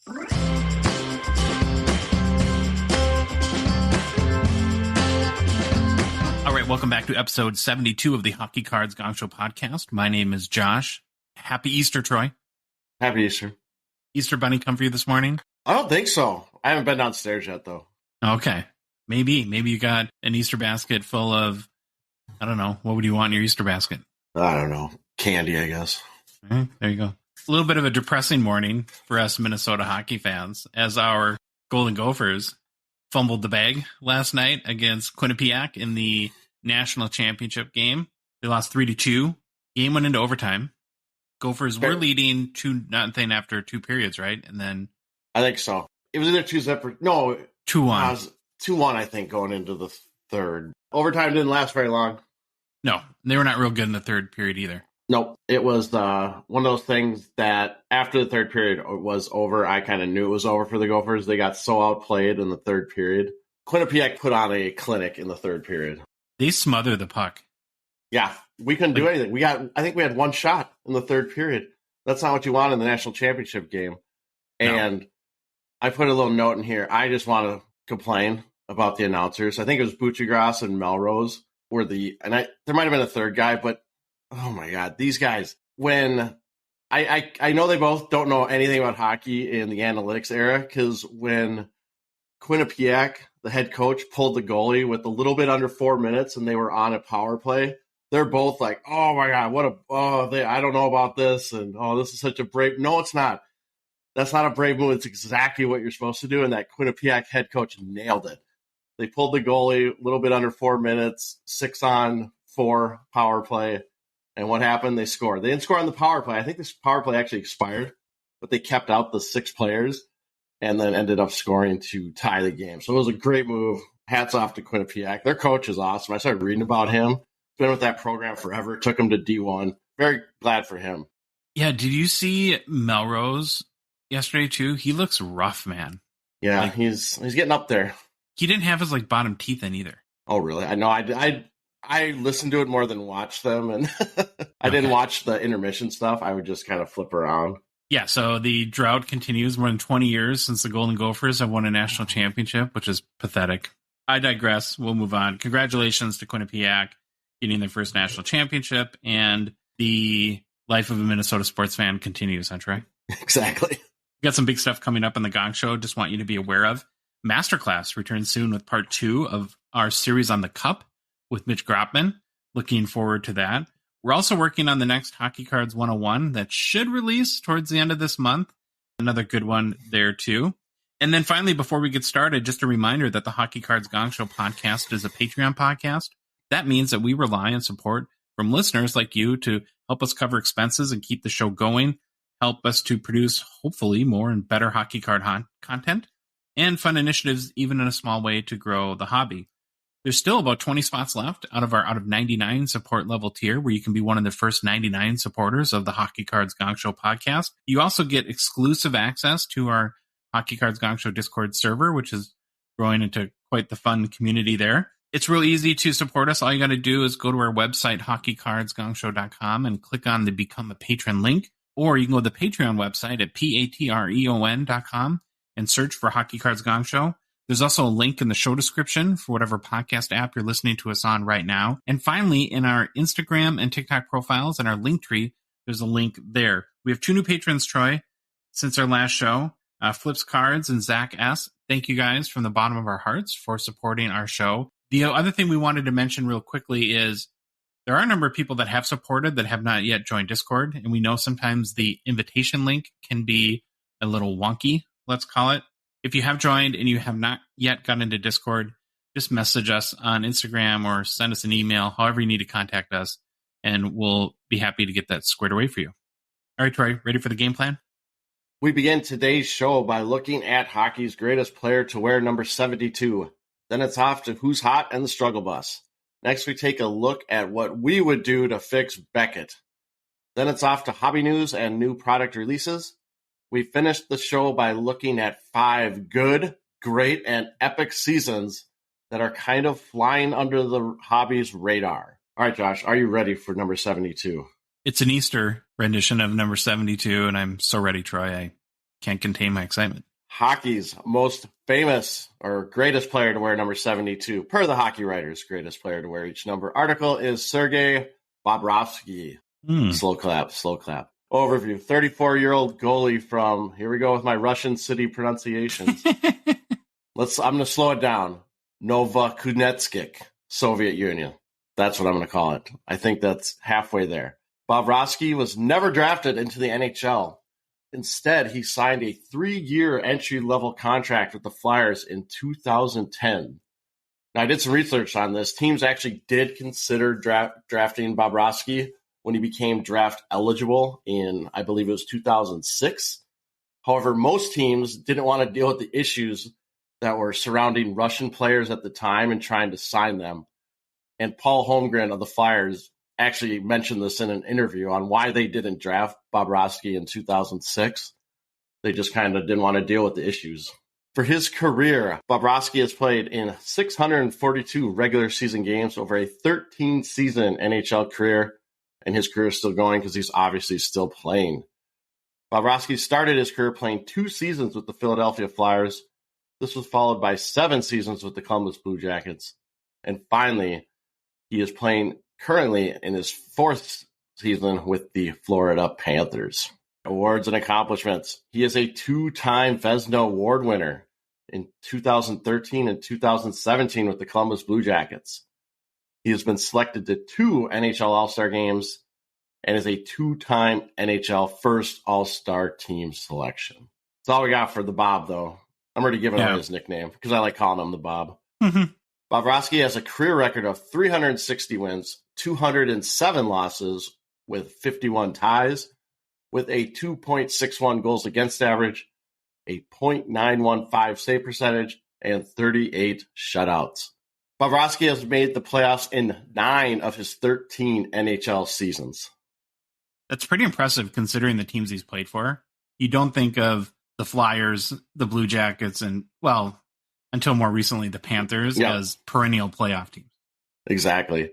All right, welcome back to episode 72 of the Hockey Cards Gongshow podcast. My name is Josh. Happy Easter, Troy. Happy Easter. Easter Bunny come for you this morning? I don't think so. I haven't been downstairs yet, though. Okay. Maybe you got an Easter basket full of, I don't know, what would you want in your Easter basket? I don't know. Candy, I guess. All right, there you go. A little bit of a depressing morning for us Minnesota hockey fans as our Golden Gophers fumbled the bag last night against Quinnipiac in the national championship game. They lost 3-2. Game went into overtime. Gophers were leading 2-0 after 2 periods, right? And then I think so. It was either 2-0. No, 2-1. It was 2-1, I think, going into the third. Overtime didn't last very long. No, they were not real good in the third period either. Nope. It was one of those things that after the third period was over, I kind of knew it was over for the Gophers. They got so outplayed in the third period. Quinnipiac put on a clinic in the third period. They smothered the puck. Yeah, we couldn't do anything. I think we had one shot in the third period. That's not what you want in the national championship game. And no. I put a little note in here. I just want to complain about the announcers. I think it was Buccigross and Melrose were there might have been a third guy, but oh my God, these guys, when I know they both don't know anything about hockey in the analytics era, because when Quinnipiac, the head coach, pulled the goalie with a little bit under 4 minutes and they were on a power play, they're both like, oh my God, I don't know about this. And this is such a brave. No, it's not. That's not a brave move. It's exactly what you're supposed to do. And that Quinnipiac head coach nailed it. They pulled the goalie a little bit under 4 minutes, 6-on-4 power play. And what happened? They scored. They didn't score on the power play. I think this power play actually expired, but they kept out the 6 players and then ended up scoring to tie the game. So it was a great move. Hats off to Quinnipiac. Their coach is awesome. I started reading about him. Been with that program forever. Took him to D1. Very glad for him. Yeah, did you see Melrose yesterday too? He looks rough, man. Yeah, he's getting up there. He didn't have his bottom teeth in either. Oh, really? I know. I listened to it more than watched them, and I didn't watch the intermission stuff. I would just kind of flip around. Yeah, so the drought continues. More than 20 years since the Golden Gophers have won a national championship, which is pathetic. I digress. We'll move on. Congratulations to Quinnipiac getting their first national championship, and the life of a Minnesota sports fan continues, huh, Troy? Exactly. We got some big stuff coming up on the Gong Show. Just want you to be aware of. Masterclass returns soon with part 2 of our series on the Cup with Mitch Gropman. Looking forward to that. We're also working on the next Hockey Cards 101 that should release towards the end of this month. Another good one there, too. And then finally, before we get started, just a reminder that the Hockey Cards Gongshow podcast is a Patreon podcast. That means that we rely on support from listeners like you to help us cover expenses and keep the show going, help us to produce, hopefully, more and better hockey card content, and fun initiatives, even in a small way, to grow the hobby. There's still about 20 spots left out of 99 support level tier, where you can be one of the first 99 supporters of the Hockey Cards Gongshow podcast. You also get exclusive access to our Hockey Cards Gongshow Discord server, which is growing into quite the fun community there. It's real easy to support us. All you got to do is go to our website, hockeycardsgongshow.com, and click on the Become a Patron link. Or you can go to the Patreon website at patreon.com and search for Hockey Cards Gongshow. There's also a link in the show description for whatever podcast app you're listening to us on right now. And finally, in our Instagram and TikTok profiles and our link tree, there's a link there. We have 2 new patrons, Troy, since our last show. Flips Cards and Zach S. Thank you guys from the bottom of our hearts for supporting our show. The other thing we wanted to mention real quickly is there are a number of people that have supported that have not yet joined Discord. And we know sometimes the invitation link can be a little wonky, let's call it. If you have joined and you have not yet gotten into Discord, just message us on Instagram or send us an email, however you need to contact us, and we'll be happy to get that squared away for you. All right, Troy, ready for the game plan? We begin today's show by looking at hockey's greatest player to wear number 72. Then it's off to Who's Hot and the Struggle Bus. Next, we take a look at what we would do to fix Beckett. Then it's off to hobby news and new product releases. We finished the show by looking at 5 good, great, and epic seasons that are kind of flying under the hobby's radar. All right, Josh, are you ready for number 72? It's an Easter rendition of number 72, and I'm so ready, Troy. Can't contain my excitement. Hockey's most famous or greatest player to wear number 72, per the Hockey Writers, greatest player to wear each number article is Sergei Bobrovsky. Slow clap. Overview. 34-year-old goalie from, here we go with my Russian city pronunciations. I'm going to slow it down. Novokunetskik, Soviet Union. That's what I'm going to call it. I think that's halfway there. Bobrovsky was never drafted into the NHL. Instead, he signed a 3-year entry-level contract with the Flyers in 2010. Now, I did some research on this. Teams actually did consider drafting Bobrovsky when he became draft eligible in, I believe it was 2006. However, most teams didn't want to deal with the issues that were surrounding Russian players at the time and trying to sign them. And Paul Holmgren of the Flyers actually mentioned this in an interview on why they didn't draft Bobrovsky in 2006. They just kind of didn't want to deal with the issues. For his career, Bobrovsky has played in 642 regular season games over a 13-season NHL career, and his career is still going because he's obviously still playing. Bobrovsky started his career playing 2 seasons with the Philadelphia Flyers. This was followed by 7 seasons with the Columbus Blue Jackets. And finally, he is playing currently in his 4th season with the Florida Panthers. Awards and accomplishments. He is a 2-time Vezina Award winner in 2013 and 2017 with the Columbus Blue Jackets. He has been selected to 2 NHL All-Star games and is a 2-time NHL first All-Star team selection. That's all we got for the Bob, though. I'm already giving away his nickname because I like calling him the Bob. Mm-hmm. Bobrovsky has a career record of 360 wins, 207 losses with 51 ties, with a 2.61 goals against average, a .915 save percentage, and 38 shutouts. Bobrovsky has made the playoffs in 9 of his 13 NHL seasons. That's pretty impressive considering the teams he's played for. You don't think of the Flyers, the Blue Jackets, and, well, until more recently, the Panthers as perennial playoff teams. Exactly.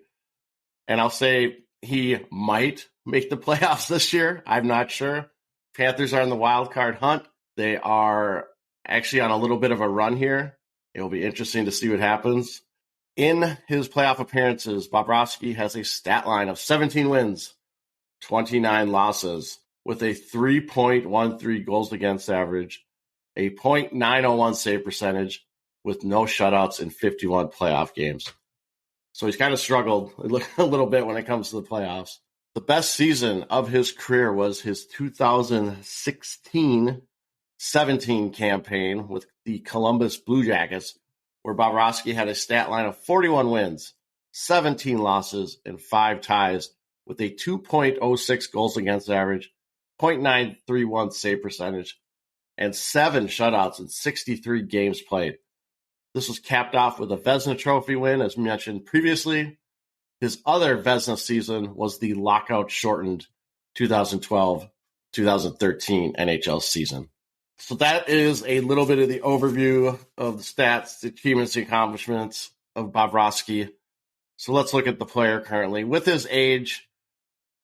And I'll say he might make the playoffs this year. I'm not sure. Panthers are in the wild card hunt. They are actually on a little bit of a run here. It will be interesting to see what happens. In his playoff appearances, Bobrovsky has a stat line of 17 wins, 29 losses, with a 3.13 goals against average, a .901 save percentage, with no shutouts in 51 playoff games. So he's kind of struggled a little bit when it comes to the playoffs. The best season of his career was his 2016-17 campaign with the Columbus Blue Jackets, where Bobrovsky had a stat line of 41 wins, 17 losses, and 5 ties, with a 2.06 goals against average, .931 save percentage, and 7 shutouts in 63 games played. This was capped off with a Vezina Trophy win, as mentioned previously. His other Vezina season was the lockout-shortened 2012-2013 NHL season. So that is a little bit of the overview of the stats, the achievements, the accomplishments of Bobrovsky. So let's look at the player currently. With his age,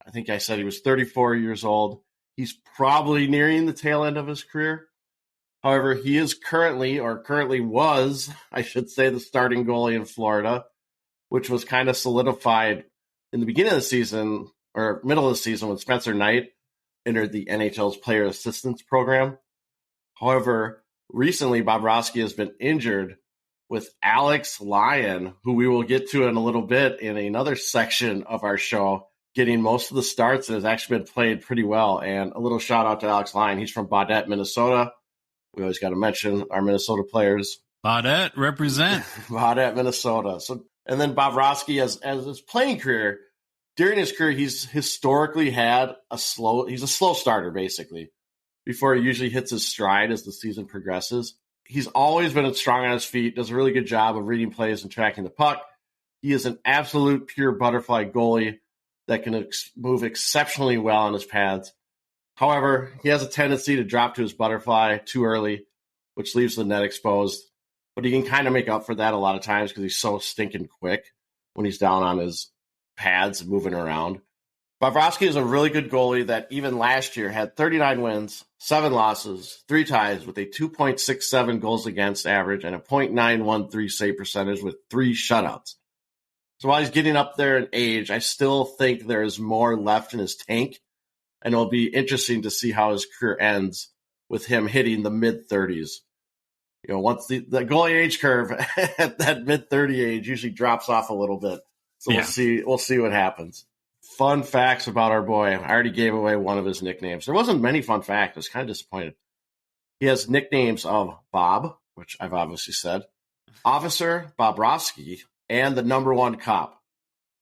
I think I said he was 34 years old. He's probably nearing the tail end of his career. However, he is currently was, I should say, the starting goalie in Florida, which was kind of solidified in the beginning of the season, or middle of the season, when Spencer Knight entered the NHL's Player Assistance Program. However, recently, Bobrovsky has been injured, with Alex Lyon, who we will get to in a little bit in another section of our show, getting most of the starts and has actually been played pretty well. And a little shout out to Alex Lyon. He's from Baudette, Minnesota. We always got to mention our Minnesota players. Baudette, represent. Baudette, Minnesota. So, and then Bobrovsky, as his playing career, during his career, he's historically had he's a slow starter, basically, before he usually hits his stride as the season progresses. He's always been strong on his feet, does a really good job of reading plays and tracking the puck. He is an absolute pure butterfly goalie that can move exceptionally well on his pads. However, he has a tendency to drop to his butterfly too early, which leaves the net exposed. But he can kind of make up for that a lot of times because he's so stinking quick when he's down on his pads and moving around. Bobrovsky is a really good goalie that even last year had 39 wins, 7 losses, 3 ties with a 2.67 goals against average and a .913 save percentage with 3 shutouts. So while he's getting up there in age, I still think there is more left in his tank, and it'll be interesting to see how his career ends with him hitting the mid-30s. You know, once the goalie age curve at that mid-30 age usually drops off a little bit. So we'll see what happens. Fun facts about our boy. I already gave away one of his nicknames. There wasn't many fun facts. I was kind of disappointed. He has nicknames of Bob, which I've obviously said, Officer Bobrovsky, and the number 1 cop.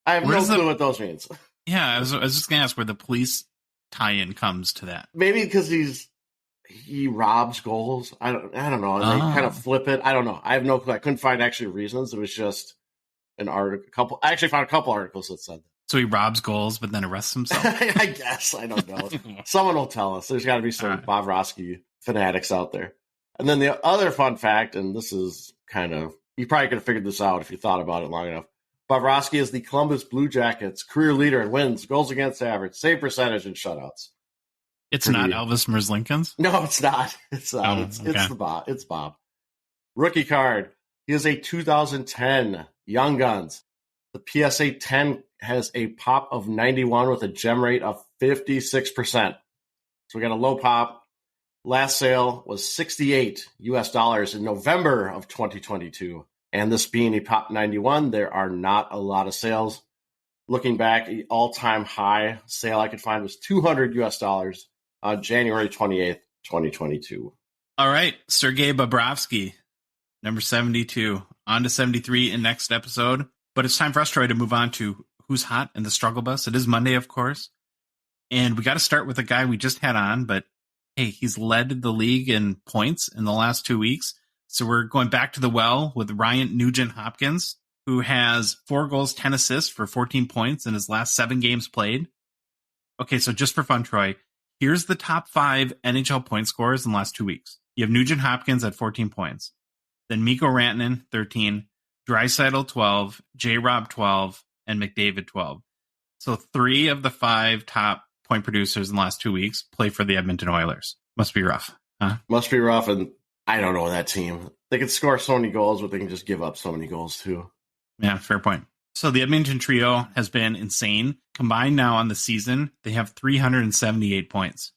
I have no clue what those means. Yeah, I was just going to ask where the police tie-in comes to that. Maybe because he robs goals. I don't know. And they kind of flip it. I don't know. I have no clue. I couldn't find actually reasons. It was just an article. I actually found a couple articles that said that. So he robs goals, but then arrests himself? I guess. I don't know. Someone will tell us. There's got to be some Bobrovsky fanatics out there. And then the other fun fact, and this is kind of, you probably could have figured this out if you thought about it long enough. Bobrovsky is the Columbus Blue Jackets career leader in wins, goals against average, save percentage, and shutouts. It's not Elvis Merzlikins? No, it's not. It's not. Okay. It's Bob. Rookie card. He is a 2010 Young Guns. The PSA 10 has a pop of 91 with a gem rate of 56%. So we got a low pop. Last sale was $68 US in November of 2022. And this being a pop 91, there are not a lot of sales. Looking back, the all-time high sale I could find was $200 US on January 28th, 2022. All right, Sergei Bobrovsky, number 72. On to 73 in next episode. But it's time for us, Troy, to move on to Who's Hot in the Struggle Bus. It is Monday, of course. And we got to start with a guy we just had on, but hey, he's led the league in points in the last 2 weeks. So we're going back to the well with Ryan Nugent-Hopkins, who has 4 goals, 10 assists for 14 points in his last 7 games played. Okay, so just for fun, Troy, here's the top 5 NHL point scorers in the last 2 weeks. You have Nugent-Hopkins at 14 points. Then Mikko Rantanen, 13. Draisaitl, 12. J-Rob, 12. And McDavid, 12. So 3 of the 5 top point producers in the last 2 weeks play for the Edmonton Oilers. Must be rough, huh? Must be rough, and I don't know that team. They can score so many goals, but they can just give up so many goals, too. Yeah, fair point. So the Edmonton trio has been insane. Combined now on the season, they have 378 points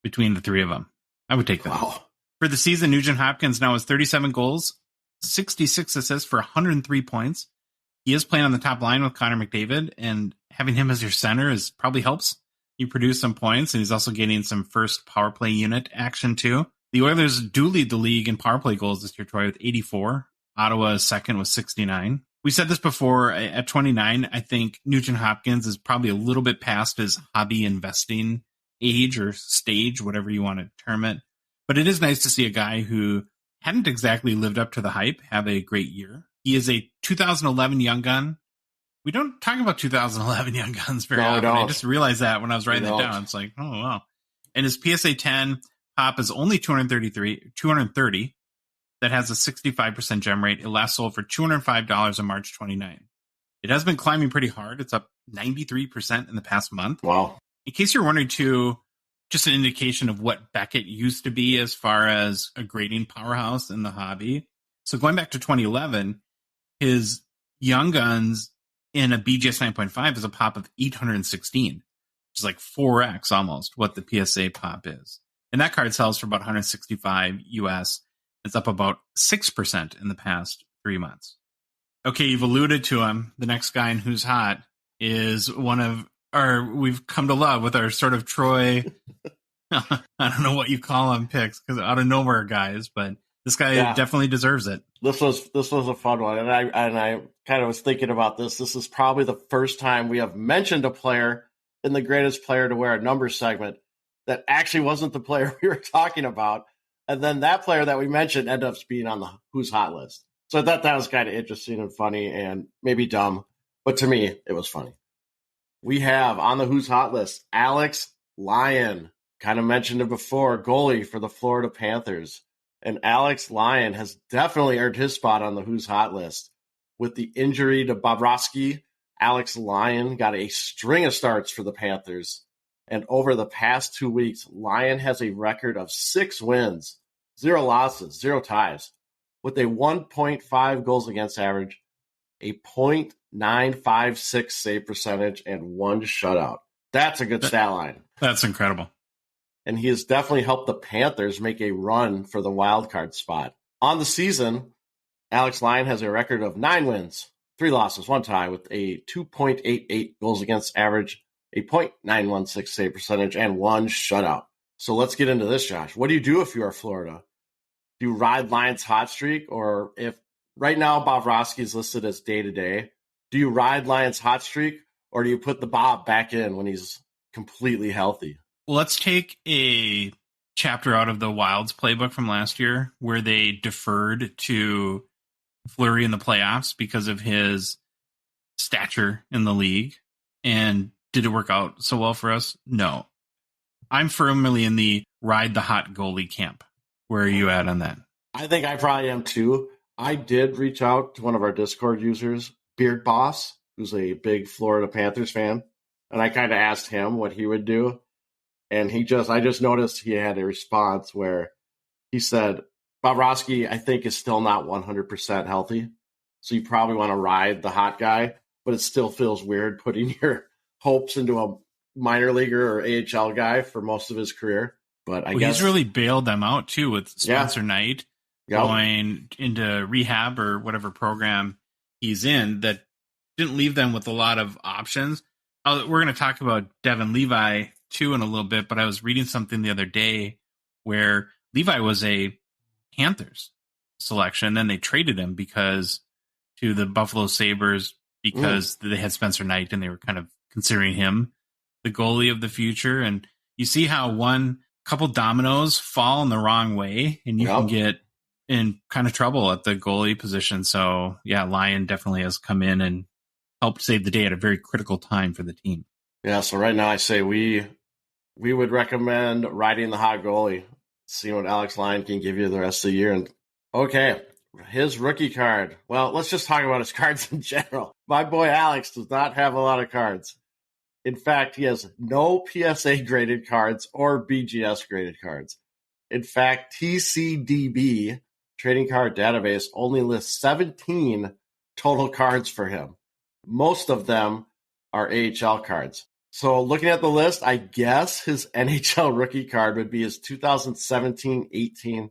between the 3 of them. I would take that. Wow. For the season, Nugent-Hopkins now has 37 goals, 66 assists for 103 points. He is playing on the top line with Connor McDavid, and having him as your center probably helps you produce some points, and he's also getting some first power play unit action too. The Oilers do lead the league in power play goals this year, Troy, with 84. Ottawa is second with 69. We said this before, at 29, I think Nugent-Hopkins is probably a little bit past his hobby investing age or stage, whatever you want to term it. But it is nice to see a guy who hadn't exactly lived up to the hype have a great year. He is a 2011 Young Gun. We don't talk about 2011 Young Guns very often. I just realized that when I was writing it down. It's like, oh, wow. And his PSA 10 pop is only 230. That has a 65% gem rate. It last sold for $205 on March 29. It has been climbing pretty hard. It's up 93% in the past month. Wow. In case you're wondering, too, just an indication of what Beckett used to be as far as a grading powerhouse in the hobby. So going back to 2011, his Young Guns in a BGS 9.5 is a pop of 816, which is like 4x almost what the PSA pop is. And that card sells for about 165 US. It's up about 6% in the past 3 months. Okay, you've alluded to him. The next guy in Who's Hot is one of we've come to love with our sort of Troy, I don't know what you call him, picks, because out of nowhere guys, but this guy definitely deserves it. This was a fun one, and I kind of was thinking about this. This is probably the first time we have mentioned a player in the greatest player to wear a number segment that actually wasn't the player we were talking about, and then that player that we mentioned ended up being on the Who's Hot list. So I thought that was kind of interesting and funny and maybe dumb, but to me, it was funny. We have on the Who's Hot list, Alex Lyon. Kind of mentioned it before, goalie for the Florida Panthers. And Alex Lyon has definitely earned his spot on the Who's Hot list. With the injury to Bobrovsky, Alex Lyon got a string of starts for the Panthers. And over the past 2 weeks, Lyon has a record of 6 wins, 0 losses, 0 ties, with a 1.5 goals against average, a .956 save percentage, and 1 shutout. That's a good stat line. That's incredible. And he has definitely helped the Panthers make a run for the wild card spot. On the season, Alex Lyon has a record of 9 wins, 3 losses, 1 tie, with a 2.88 goals against average, a .916 save percentage, and 1 shutout. So let's get into this, Josh. What do you do if you are Florida? Do you ride Lyon's hot streak? Or if right now Bobrovsky is listed as day-to-day, do you ride Lyon's hot streak? Or do you put the Bob back in when he's completely healthy? Well, let's take a chapter out of the Wild's playbook from last year where they deferred to Fleury in the playoffs because of his stature in the league. And did it work out so well for us? No. I'm firmly in the ride the hot goalie camp. Where are you at on that? I think I probably am too. I did reach out to one of our Discord users, Beard Boss, who's a big Florida Panthers fan. And I kind of asked him what he would do. And I just noticed he had a response where he said, Bobrovsky, I think, is still not 100% healthy. So you probably want to ride the hot guy, but it still feels weird putting your hopes into a minor leaguer or AHL guy for most of his career. But I guess he's really bailed them out too with Spencer Knight going into rehab or whatever program he's in that didn't leave them with a lot of options. We're going to talk about Devin Levi too in a little bit, but I was reading something the other day where Levi was a Panthers selection. Then they traded him to the Buffalo Sabres because they had Spencer Knight and they were kind of considering him the goalie of the future. And you see how one couple dominoes fall in the wrong way and you can get in kind of trouble at the goalie position. So yeah, Lyon definitely has come in and helped save the day at a very critical time for the team. Yeah. So right now I say we would recommend riding the hot goalie, seeing what Alex Lyon can give you the rest of the year. And okay, his rookie card. Well, let's just talk about his cards in general. My boy Alex does not have a lot of cards. In fact, he has no PSA graded cards or BGS graded cards. In fact, TCDB, Trading Card Database, only lists 17 total cards for him. Most of them are AHL cards. So looking at the list, I guess his NHL rookie card would be his 2017-18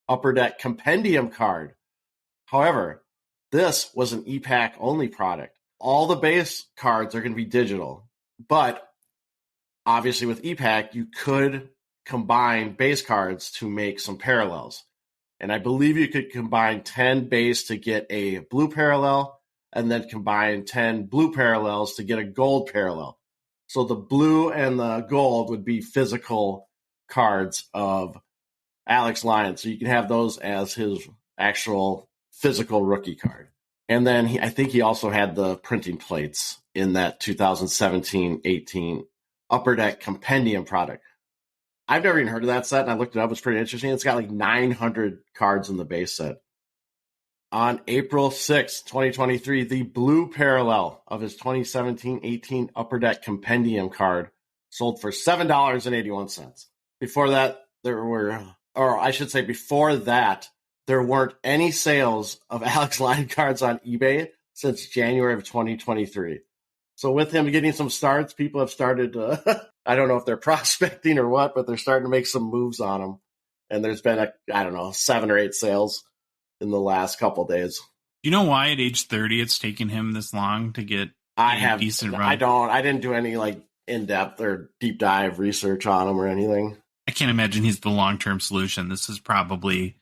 Upper Deck Compendium card. However, this was an EPAC only product. All the base cards are going to be digital. But obviously with EPAC, you could combine base cards to make some parallels. And I believe you could combine 10 base to get a blue parallel and then combine 10 blue parallels to get a gold parallel. So the blue and the gold would be physical cards of Alex Lyon. So you can have those as his actual physical rookie card. And then I think he also had the printing plates in that 2017-18 Upper Deck Compendium product. I've never even heard of that set, and I looked it up. It's pretty interesting. It's got like 900 cards in the base set. On April 6, 2023, the blue parallel of his 2017-18 Upper Deck Compendium card sold for $7.81. Before that, before that, there weren't any sales of Alex Lyon cards on eBay since January of 2023. So with him getting some starts, people have started to, I don't know if they're prospecting or what, but they're starting to make some moves on him. And there's been, 7 or 8 sales in the last couple of days. Do you know why at age 30 it's taken him this long to get a decent run? I didn't do any in-depth or deep dive research on him or anything. I can't imagine he's the long-term solution. This is probably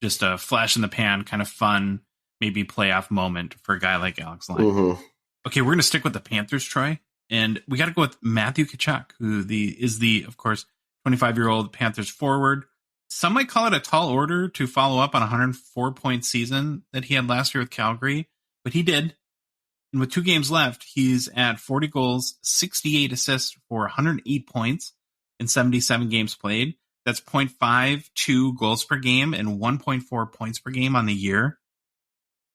just a flash in the pan, kind of fun, maybe playoff moment for a guy like Alex Lyon. Mm-hmm. Okay, we're going to stick with the Panthers, Troy. And we got to go with Matthew Tkachuk, who is, of course, 25-year-old Panthers forward. Some might call it a tall order to follow up on a 104-point season that he had last year with Calgary, but he did. And with 2 games left, he's at 40 goals, 68 assists for 108 points in 77 games played. That's 0.52 goals per game and 1.4 points per game on the year.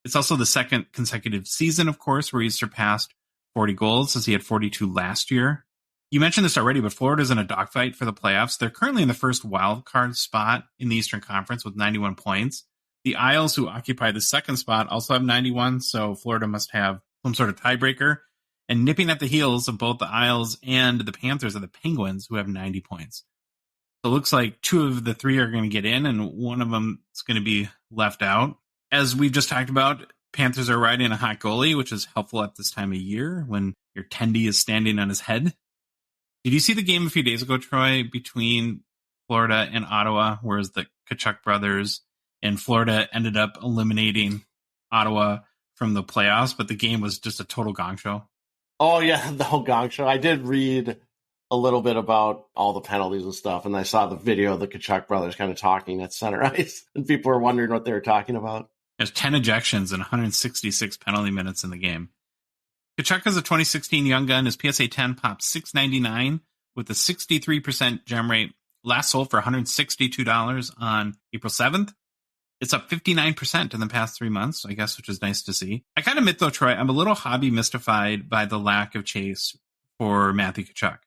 It's also the second consecutive season, of course, where he's surpassed 40 goals as he had 42 last year. You mentioned this already, but Florida's in a dogfight for the playoffs. They're currently in the first wild card spot in the Eastern Conference with 91 points. The Isles, who occupy the second spot, also have 91, so Florida must have some sort of tiebreaker. And nipping at the heels of both the Isles and the Panthers are the Penguins, who have 90 points. So it looks like 2 of the 3 are going to get in, and one of them is going to be left out. As we've just talked about, Panthers are riding a hot goalie, which is helpful at this time of year when your tendy is standing on his head. Did you see the game a few days ago, Troy, between Florida and Ottawa, whereas the Tkachuk brothers and Florida ended up eliminating Ottawa from the playoffs, but the game was just a total gong show? Oh, yeah, the whole gong show. I did read a little bit about all the penalties and stuff, and I saw the video of the Tkachuk brothers kind of talking at center ice, and people were wondering what they were talking about. There's 10 ejections and 166 penalty minutes in the game. Tkachuk is a 2016 Young Gun. His PSA 10 popped $6.99 with a 63% gem rate. Last sold for $162 on April 7th. It's up 59% in the past 3 months, I guess, which is nice to see. I kind of admit, though, Troy, I'm a little hobby mystified by the lack of chase for Matthew Tkachuk.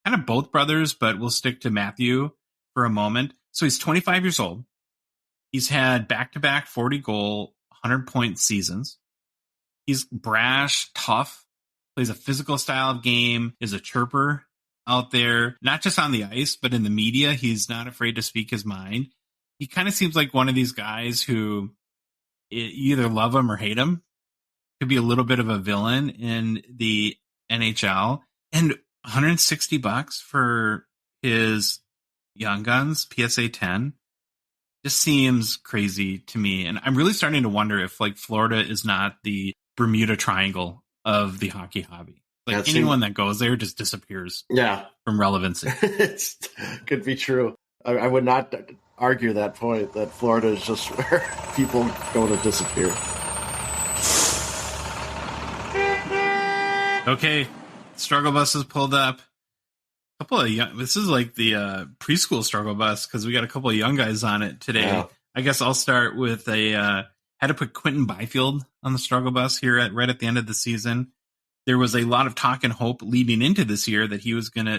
Kind of both brothers, but we'll stick to Matthew for a moment. So he's 25 years old. He's had back-to-back 40-goal, 100-point seasons. He's brash, tough, plays a physical style of game, is a chirper out there, not just on the ice, but in the media. He's not afraid to speak his mind. He kind of seems like one of these guys who you either love him or hate him. Could be a little bit of a villain in the NHL. And $160 for his Young Guns PSA 10 just seems crazy to me. And I'm really starting to wonder if like Florida is not the Bermuda Triangle of the hockey hobby. Like anyone that goes there just disappears from relevancy. It could be true. I would not argue that point, that Florida is just where people go to disappear. Okay, struggle bus is pulled up. This is like the preschool struggle bus because we got a couple of young guys on it today. Yeah. I guess I'll start with had to put Quentin Byfield on the struggle bus here right at the end of the season. There was a lot of talk and hope leading into this year that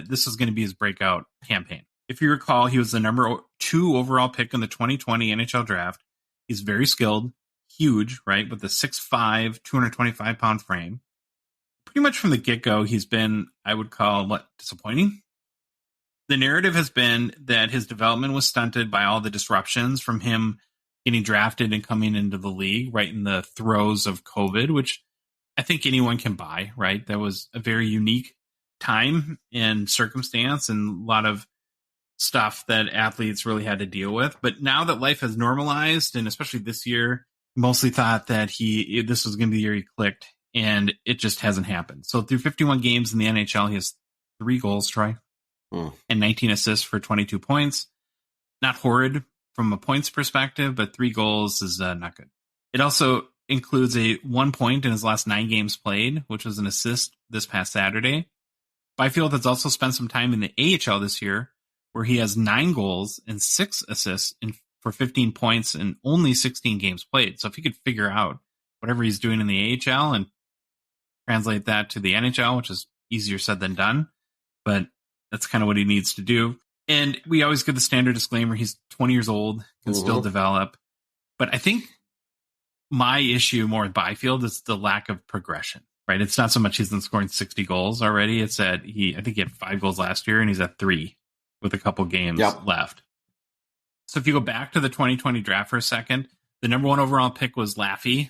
this was going to be his breakout campaign. If you recall, he was the number 2 overall pick in the 2020 NHL draft. He's very skilled, huge, right, with a 6'5", 225-pound frame. Pretty much from the get-go, he's been, I would call, disappointing? The narrative has been that his development was stunted by all the disruptions from him getting drafted and coming into the league right in the throes of COVID, which I think anyone can buy, right? That was a very unique time and circumstance and a lot of stuff that athletes really had to deal with. But now that life has normalized, and especially this year, mostly thought that this was going to be the year he clicked, and it just hasn't happened. So through 51 games in the NHL, he has 3 goals, Troy, and 19 assists for 22 points. Not horrid from a points perspective, but 3 goals is not good. It also includes a 1 point in his last 9 games played, which was an assist this past Saturday. Byfield has also spent some time in the AHL this year, where he has 9 goals and 6 assists for 15 points and only 16 games played. So if he could figure out whatever he's doing in the AHL and translate that to the NHL, which is easier said than done, but that's kind of what he needs to do. And we always give the standard disclaimer, he's 20 years old, can still develop. But I think my issue more with Byfield is the lack of progression, right? It's not so much he's been scoring 60 goals already. It's that I think he had 5 goals last year and he's at 3 with a couple games left. So if you go back to the 2020 draft for a second, the number 1 overall pick was Laffy.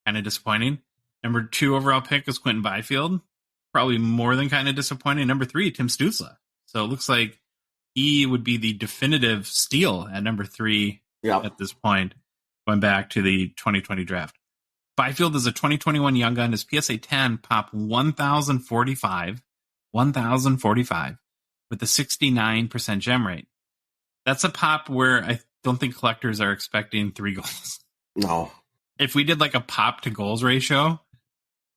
Kind of disappointing. Number 2 overall pick is Quentin Byfield. Probably more than kind of disappointing. Number 3, Tim Stützle. So it looks like he would be the definitive steal at number 3 at this point, going back to the 2020 draft. Byfield is a 2021 Young Gun. His PSA 10 popped 1,045 with a 69% gem rate. That's a pop where I don't think collectors are expecting 3 goals. No. If we did like a pop to goals ratio,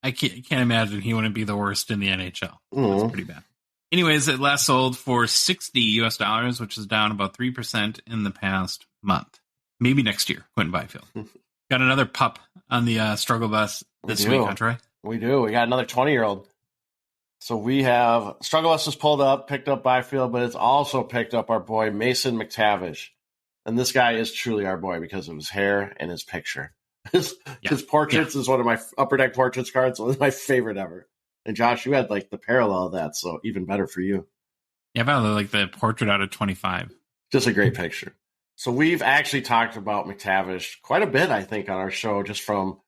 I can't imagine he wouldn't be the worst in the NHL. That's pretty bad. Anyways, it last sold for $60, which is down about 3% in the past month. Maybe next year, Quentin Byfield. Got another pup on the struggle bus this week, huh, Troy? We do. We got another 20-year-old. So we have Struggle Bus was pulled up, picked up Byfield, but it's also picked up our boy Mason McTavish. And this guy is truly our boy because of his hair and his picture. His portraits is one of my Upper Deck Portraits cards, one of my favorite ever. And Josh, you had like the parallel of that, so even better for you. Yeah, about like the portrait out of 25. Just a great picture. So we've actually talked about McTavish quite a bit, I think, on our show, just from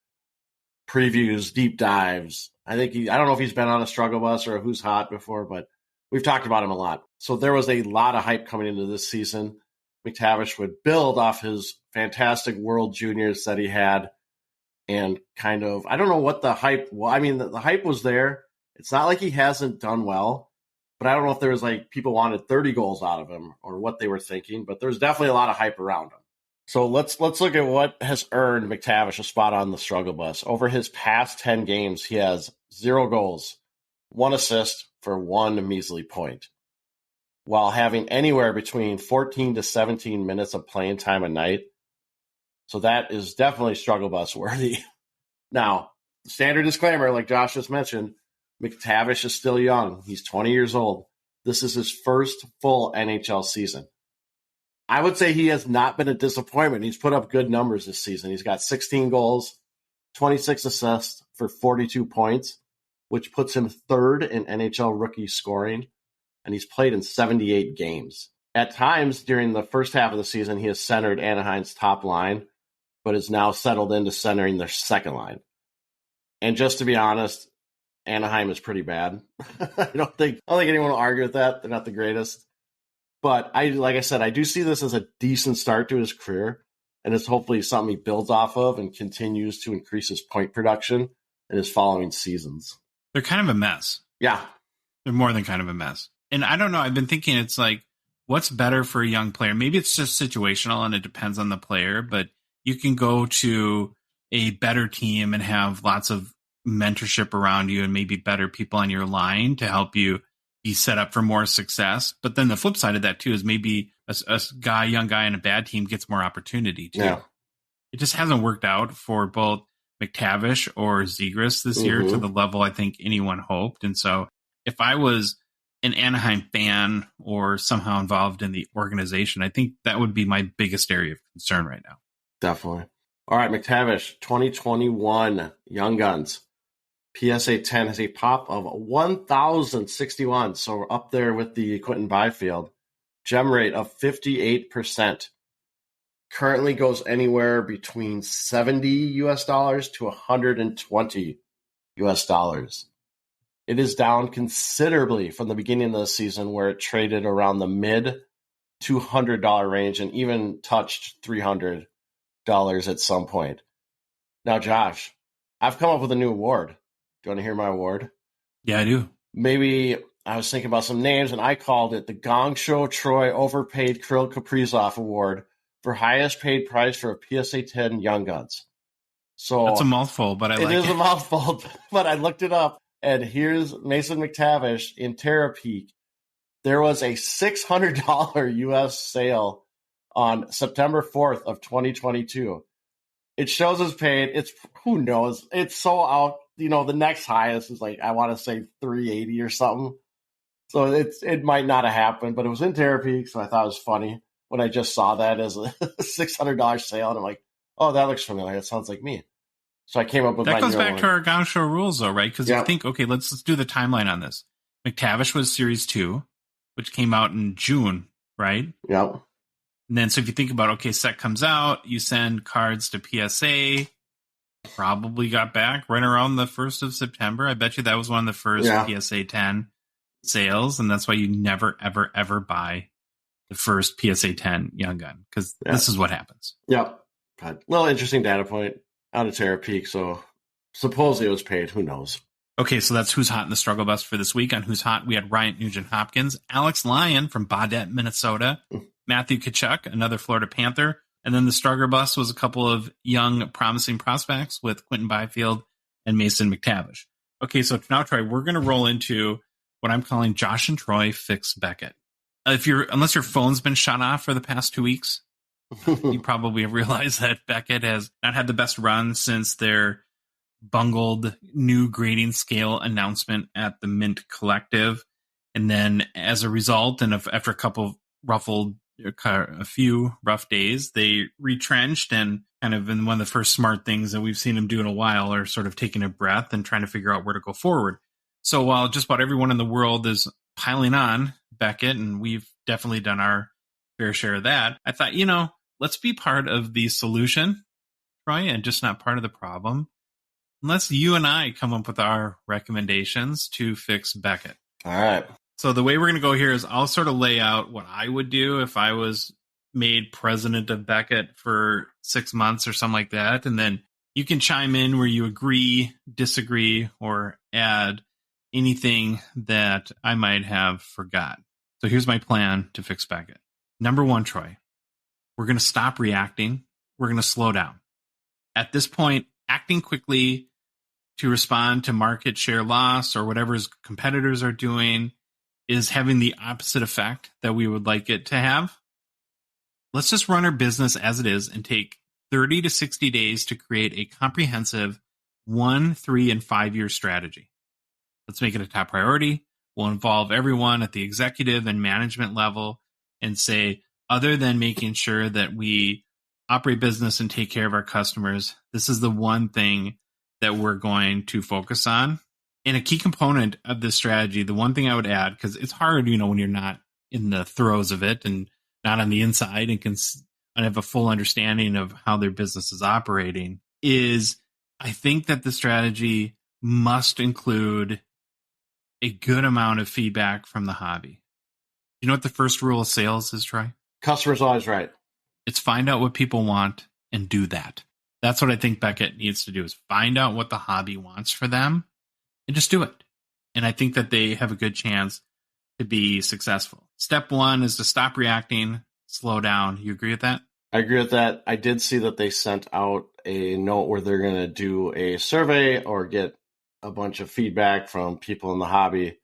previews, deep dives. I don't know if he's been on a Struggle Bus or a Who's Hot before, but we've talked about him a lot. So there was a lot of hype coming into this season. McTavish would build off his fantastic World Juniors that he had and kind of, I don't know what the hype, well, I mean, the hype was there. It's not like he hasn't done well, but I don't know if there was like people wanted 30 goals out of him or what they were thinking, but there's definitely a lot of hype around him. So let's look at what has earned McTavish a spot on the Struggle Bus. Over his past 10 games, he has 0 goals, 1 assist for 1 measly point, while having anywhere between 14 to 17 minutes of playing time a night. So that is definitely Struggle Bus worthy. Now, standard disclaimer, like Josh just mentioned, McTavish is still young. He's 20 years old. This is his first full NHL season. I would say he has not been a disappointment. He's put up good numbers this season. He's got 16 goals, 26 assists for 42 points, which puts him third in NHL rookie scoring, and he's played in 78 games. At times during the first half of the season, he has centered Anaheim's top line, but is now settled into centering their second line. And just to be honest, Anaheim is pretty bad. I don't think anyone will argue with that. They're not the greatest. But like I said, I do see this as a decent start to his career, and it's hopefully something he builds off of and continues to increase his point production in his following seasons. They're kind of a mess. Yeah. They're more than kind of a mess. And I don't know, I've been thinking it's like, what's better for a young player? Maybe it's just situational and it depends on the player, but you can go to a better team and have lots of mentorship around you and maybe better people on your line to help you be set up for more success. But then the flip side of that too is maybe a young guy in a bad team gets more opportunity too. Yeah. It just hasn't worked out for both McTavish or Zegras this year to the level I think anyone hoped. And so if I was an Anaheim fan or somehow involved in the organization, I think that would be my biggest area of concern right now. Definitely. All right, McTavish, 2021 Young Guns. PSA 10 has a pop of 1,061, so we're up there with the Quentin Byfield. Gem rate of 58%. Currently goes anywhere between $70 to $120 US. It is down considerably from the beginning of the season where it traded around the mid $200 range and even touched $300 at some point. Now, Josh, I've come up with a new award. Do you want to hear my award? Yeah, I do. Maybe I was thinking about some names, and I called it the Gongshow Troy Overpaid Kirill Kaprizov Award for highest paid price for a PSA 10 Young Guns. So that's a mouthful, but it is a mouthful, but I looked it up, and here's Mason McTavish in Terapeak. There was a $600 US sale on September 4th of 2022. It shows his paid. It's, who knows? It's so out. You know, the next highest is like, I want to say 380 or something. So it might not have happened, but it was in Terapeak, so I thought it was funny when I just saw that as a $600 sale, and I'm like, oh, that looks familiar. It sounds like me. So I came up with that goes back to our Gongshow rules, though, right? Because you think, okay, let's do the timeline on this. McTavish was Series 2, which came out in June, right? Yep. And then, so if you think about, okay, set comes out, you send cards to PSA, probably got back right around the 1st of September. I bet you that was one of the first PSA 10 sales, and that's why you never, ever, ever buy the first PSA 10 Young Gun, because this is what happens. Yep. Well, interesting data point out of Terapeak, so supposedly it was paid. Who knows? Okay, so that's Who's Hot in the Struggle Bus for this week. On Who's Hot, we had Ryan Nugent-Hopkins, Alex Lyon from Baudette, Minnesota, Matthew Tkachuk, another Florida Panther, and then the Struggle Bus was a couple of young, promising prospects with Quentin Byfield and Mason McTavish. Okay, so now, Troy, we're going to roll into what I'm calling Josh and Troy Fix Beckett. Unless your phone's been shut off for the past 2 weeks, you probably have realized that Beckett has not had the best run since their bungled new grading scale announcement at the Mint Collective. And then as a result, and after a few rough days, they retrenched, and kind of in one of the first smart things that we've seen them do in a while are sort of taking a breath and trying to figure out where to go forward. So while just about everyone in the world is piling on Beckett, and we've definitely done our fair share of that, I thought, let's be part of the solution, Troy, and just not part of the problem. Unless you and I come up with our recommendations to fix Beckett. All right. So the way we're going to go here is I'll sort of lay out what I would do if I was made president of Beckett for 6 months or something like that. And then you can chime in where you agree, disagree, or add anything that I might have forgot. So here's my plan to fix Beckett. Number one, Troy, we're going to stop reacting. We're going to slow down. At this point, acting quickly to respond to market share loss or whatever his competitors are doing is having the opposite effect that we would like it to have. Let's just run our business as it is and take 30 to 60 days to create a comprehensive 1, 3, and 5 year strategy. Let's make it a top priority. We'll involve everyone at the executive and management level and say, other than making sure that we operate business and take care of our customers, this is the one thing that we're going to focus on. And a key component of this strategy, the one thing I would add, because it's hard, when you're not in the throes of it and not on the inside and can have a full understanding of how their business is operating, is I think that the strategy must include a good amount of feedback from the hobby. You know what the first rule of sales is, Troy? Customer's always right. It's find out what people want and do that. That's what I think Beckett needs to do, is find out what the hobby wants for them and just do it. And I think that they have a good chance to be successful. Step one is to stop reacting, slow down. You agree with that? I agree with that. I did see that they sent out a note where they're going to do a survey or get a bunch of feedback from people in the hobby.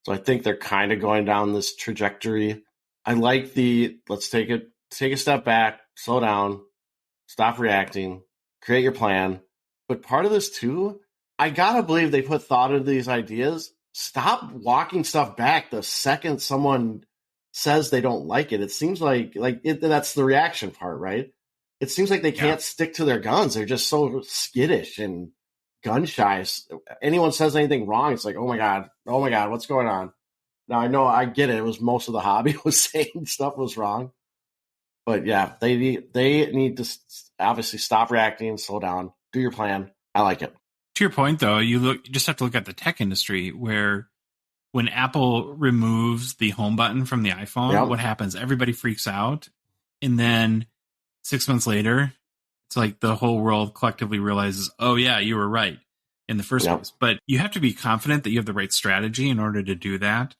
So I think they're kind of going down this trajectory. I like let's take a step back, slow down, stop reacting, create your plan. But part of this too, I gotta believe they put thought into these ideas. Stop walking stuff back the second someone says they don't like it. It seems that's the reaction part, right? It seems like they can't stick to their guns. They're just so skittish and gun shy. Anyone says anything wrong, it's like, oh my God, what's going on? Now I know, I get it. It was most of the hobby was saying stuff was wrong. But yeah, they need to obviously stop reacting, slow down, do your plan. I like it. To your point, though, you just have to look at the tech industry, where when Apple removes the home button from the iPhone, what happens? Everybody freaks out. And then 6 months later, it's like the whole world collectively realizes, oh yeah, you were right in the first place. But you have to be confident that you have the right strategy in order to do that.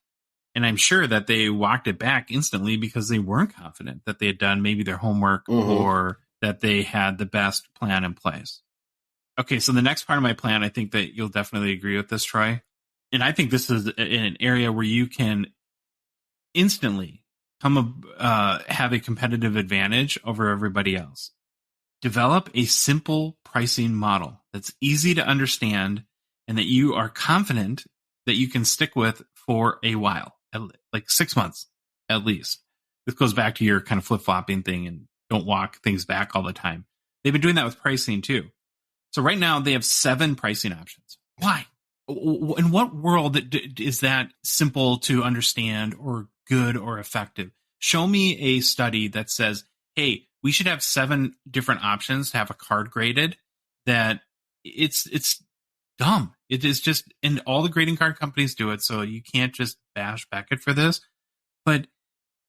And I'm sure that they walked it back instantly because they weren't confident that they had done maybe their homework or that they had the best plan in place. Okay, so the next part of my plan, I think that you'll definitely agree with this, Troy. And I think this is an area where you can instantly have a competitive advantage over everybody else. Develop a simple pricing model that's easy to understand and that you are confident that you can stick with for a while, like 6 months at least. This goes back to your kind of flip-flopping thing and don't walk things back all the time. They've been doing that with pricing too. So right now they have 7 pricing options. Why? In what world is that simple to understand or good or effective? Show me a study that says, hey, we should have 7 different options to have a card graded. That it's dumb. It is just, and all the grading card companies do it, so you can't just bash Beckett for this. But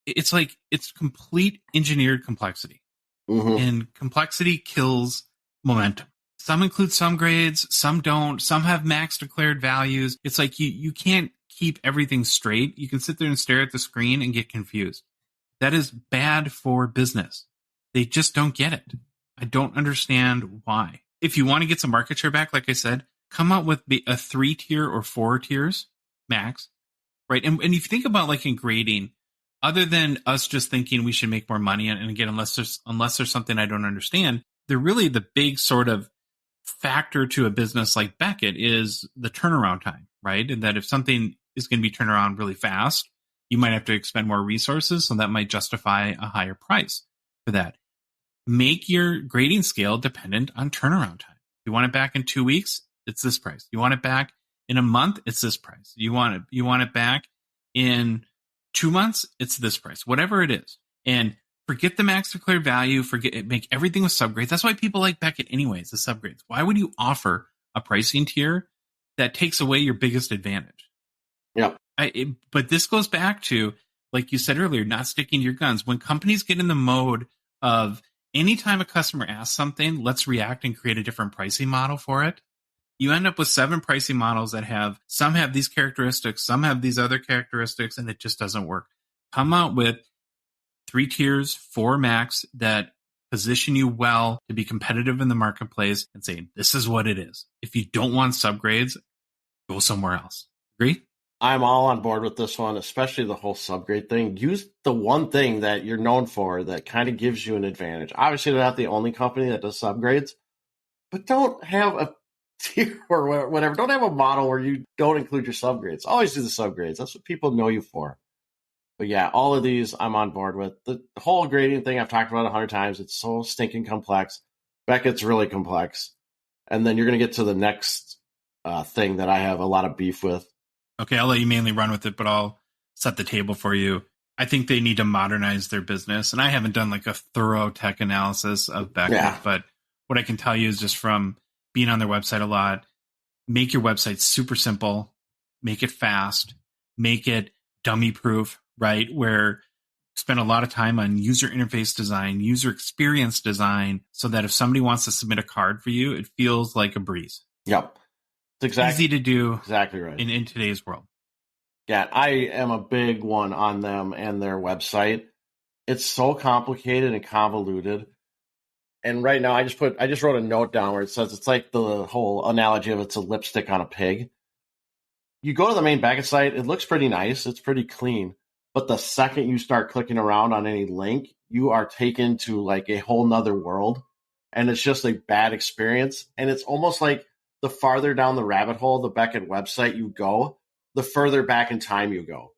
it's like, it's complete engineered complexity. And complexity kills momentum. Some include some grades, some don't. Some have max declared values. It's like you can't keep everything straight. You can sit there and stare at the screen and get confused. That is bad for business. They just don't get it. I don't understand why. If you want to get some market share back, like I said, come out with a 3-tier or 4 tiers max, right? And if you think about like in grading, other than us just thinking we should make more money, and again, unless there's something I don't understand, they're really the big sort of factor to a business like Beckett is the turnaround time, right? And that if something is going to be turned around really fast, you might have to expend more resources. So that might justify a higher price for that. Make your grading scale dependent on turnaround time. If you want it back in 2 weeks, it's this price. You want it back in a month, it's this price. You want it back in 2 months, it's this price. Whatever it is. And forget the max declared value. Make everything with subgrades. That's why people like Beckett anyways, the subgrades. Why would you offer a pricing tier that takes away your biggest advantage? Yeah. But this goes back to, like you said earlier, not sticking to your guns. When companies get in the mode of anytime a customer asks something, let's react and create a different pricing model for it. You end up with 7 pricing models that some have these characteristics, some have these other characteristics, and it just doesn't work. Come out with 3 tiers, 4 max that position you well to be competitive in the marketplace and say, this is what it is. If you don't want subgrades, go somewhere else. Agree? I'm all on board with this one, especially the whole subgrade thing. Use the one thing that you're known for that kind of gives you an advantage. Obviously, they're not the only company that does subgrades, but don't have a tier or whatever. Don't have a model where you don't include your subgrades. Always do the subgrades. That's what people know you for. But yeah, all of these I'm on board with. The whole grading thing I've talked about 100 times. It's so stinking complex. Beckett's really complex. And then you're going to get to the next thing that I have a lot of beef with. Okay, I'll let you mainly run with it, but I'll set the table for you. I think they need to modernize their business. And I haven't done like a thorough tech analysis of Beckett, but what I can tell you is just from being on their website a lot, make your website super simple, make it fast, make it dummy proof, right? Where spend a lot of time on user interface design, user experience design, so that if somebody wants to submit a card for you, it feels like a breeze. Yep. It's easy to do. Exactly right. In today's world. Yeah, I am a big one on them and their website. It's so complicated and convoluted. And right now I just wrote a note down where it says it's like the whole analogy of it's a lipstick on a pig. You go to the main Beckett site, it looks pretty nice, it's pretty clean. But the second you start clicking around on any link, you are taken to like a whole nother world. And it's just a bad experience. And it's almost like the farther down the rabbit hole, the Beckett website you go, the further back in time you go.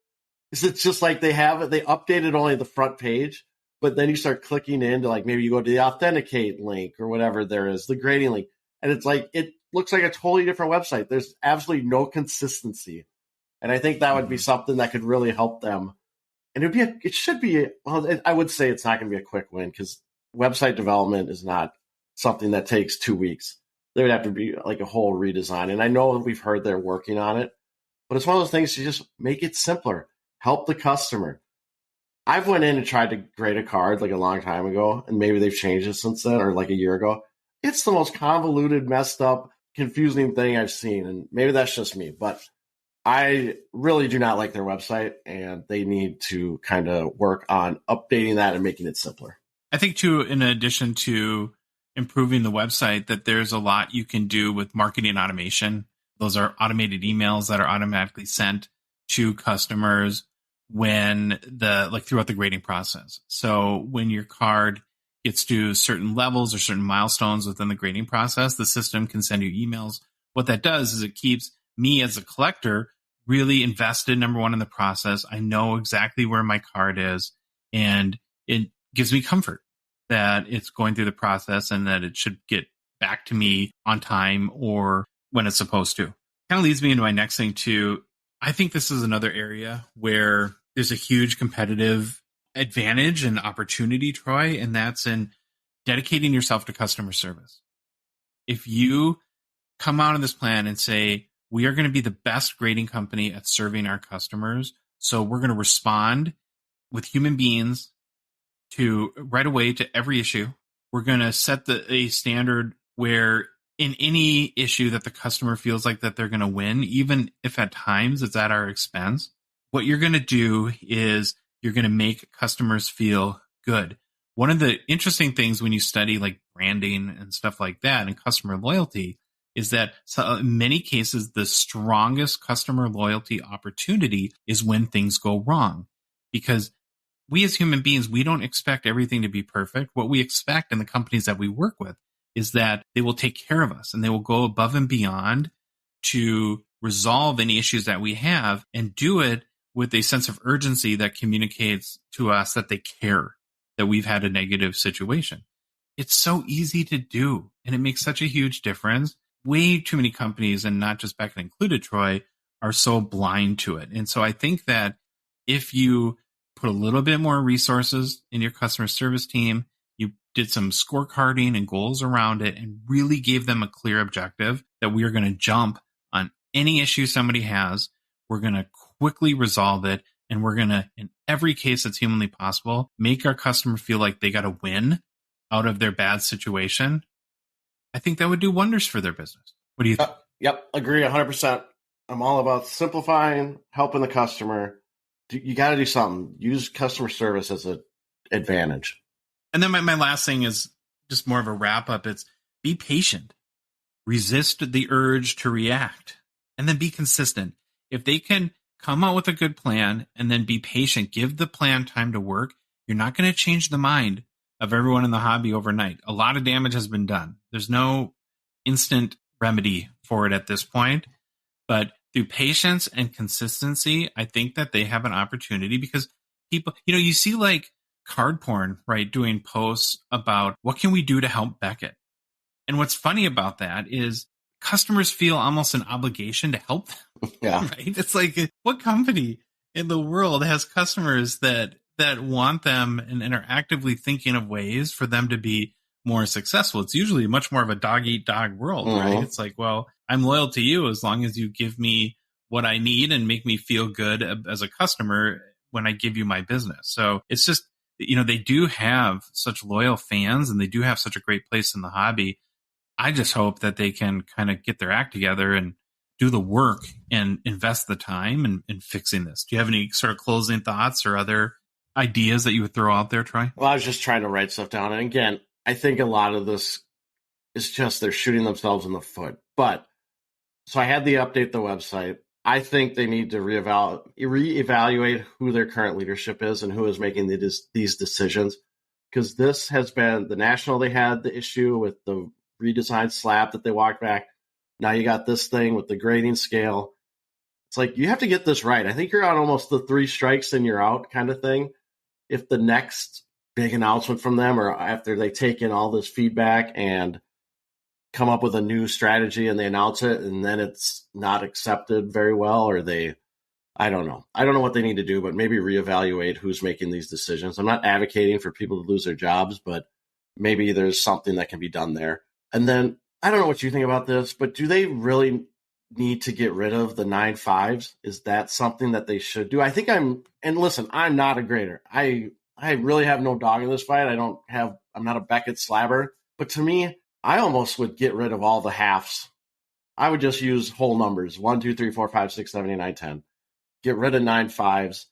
It's just like they updated only the front page, but then you start clicking into like maybe you go to the authenticate link or whatever there is, the grading link. And it's like, it looks like a totally different website. There's absolutely no consistency. And I think that would be something that could really help them. And I would say it's not going to be a quick win because website development is not something that takes 2 weeks. There would have to be like a whole redesign. And I know we've heard they're working on it, but it's one of those things to just make it simpler, help the customer. I've went in and tried to grade a card like a long time ago, and maybe they've changed it since then or like a year ago. It's the most convoluted, messed up, confusing thing I've seen. And maybe that's just me, but I really do not like their website, and they need to kind of work on updating that and making it simpler. I think too, in addition to improving the website, that there's a lot you can do with marketing automation. Those are automated emails that are automatically sent to customers throughout the grading process. So when your card gets to certain levels or certain milestones within the grading process, the system can send you emails. What that does is it keeps me as a collector really invested, number one, in the process. I know exactly where my card is, and it gives me comfort that it's going through the process and that it should get back to me on time or when it's supposed to. Kind of leads me into my next thing too. I think this is another area where there's a huge competitive advantage and opportunity, Troy, and that's in dedicating yourself to customer service. If you come out on this plan and say, we are going to be the best grading company at serving our customers, so we're going to respond with human beings to right away to every issue. We're going to set a standard where in any issue that the customer feels like that they're going to win, even if at times it's at our expense, what you're going to do is you're going to make customers feel good. One of the interesting things when you study like branding and stuff like that and customer loyalty is that in many cases, the strongest customer loyalty opportunity is when things go wrong. Because we as human beings, we don't expect everything to be perfect. What we expect in the companies that we work with is that they will take care of us and they will go above and beyond to resolve any issues that we have and do it with a sense of urgency that communicates to us that they care, that we've had a negative situation. It's so easy to do, and it makes such a huge difference. Way too many companies, and not just Beckett included, Troy, are so blind to it. And so I think that if you put a little bit more resources in your customer service team, you did some scorecarding and goals around it, and really gave them a clear objective that we are going to jump on any issue somebody has. We're going to quickly resolve it. And we're going to, in every case that's humanly possible, make our customer feel like they got a win out of their bad situation. I think that would do wonders for their business. What do you think? Yep, agree 100%. I'm all about simplifying, helping the customer. You got to do something. Use customer service as an advantage. And then my last thing is just more of a wrap up. It's be patient. Resist the urge to react. And then be consistent. If they can come out with a good plan and then be patient, give the plan time to work, you're not going to change the mind of everyone in the hobby overnight. A lot of damage has been done. There's no instant remedy for it at this point. But through patience and consistency, I think that they have an opportunity, because people, you see like card porn, right, doing posts about what can we do to help Beckett. And what's funny about that is customers feel almost an obligation to help them. Yeah. Right? It's like, what company in the world has customers that want them and are actively thinking of ways for them to be more successful? It's usually much more of a dog eat dog world, right? It's like, well, I'm loyal to you as long as you give me what I need and make me feel good as a customer when I give you my business. So it's just, they do have such loyal fans and they do have such a great place in the hobby. I just hope that they can kind of get their act together and do the work and invest the time in fixing this. Do you have any sort of closing thoughts or other ideas that you would throw out there, Troy? Well, I was just trying to write stuff down. And again, I think a lot of this is just they're shooting themselves in the foot. But so I had the update the website. I think they need to reevaluate who their current leadership is and who is making these decisions. Because this has been the national, they had the issue with the redesigned slab that they walked back. Now you got this thing with the grading scale. It's like, you have to get this right. I think you're on almost the 3 strikes and you're out kind of thing. If the next big announcement from them, or after they take in all this feedback and come up with a new strategy and they announce it and then it's not accepted very well, or I don't know. I don't know what they need to do, but maybe reevaluate who's making these decisions. I'm not advocating for people to lose their jobs, but maybe there's something that can be done there. And then, I don't know what you think about this, but do they really need to get rid of the 9.5s? Is that something that they should do? I think and listen, I'm not a grader. I really have no dog in this fight. I'm not a Beckett slabber, but to me, I almost would get rid of all the halves. I would just use whole numbers: 1, 2, 3, 4, 5, 6, 7, 8, 9, 10. Get rid of 9.5s.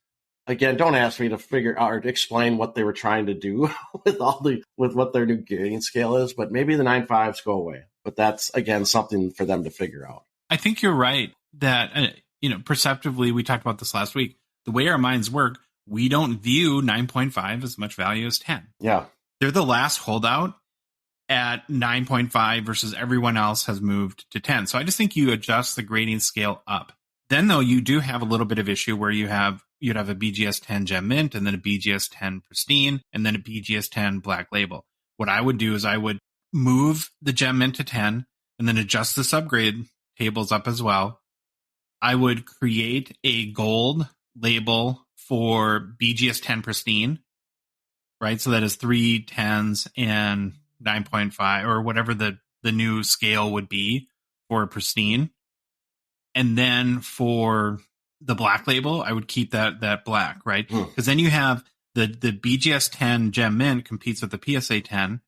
Again, don't ask me to figure out or to explain what they were trying to do with what their new grading scale is, but maybe the 9.5s go away. But that's, again, something for them to figure out. I think you're right that, perceptively, we talked about this last week. The way our minds work, we don't view 9.5 as much value as 10. Yeah. They're the last holdout at 9.5 versus everyone else has moved to 10. So I just think you adjust the grading scale up. Then, though, you do have a little bit of issue where you'd have a BGS 10 Gem Mint, and then a BGS 10 Pristine, and then a BGS 10 Black Label. What I would do is I would move the Gem Mint to 10 and then adjust the subgrade tables up as well. I would create a gold label for BGS 10 Pristine, right? So that is 3 10s and 9.5 or whatever the new scale would be for Pristine. And then for the Black Label, I would keep that black, right? Because then you have the BGS 10 Gem Mint competes with the PSA 10.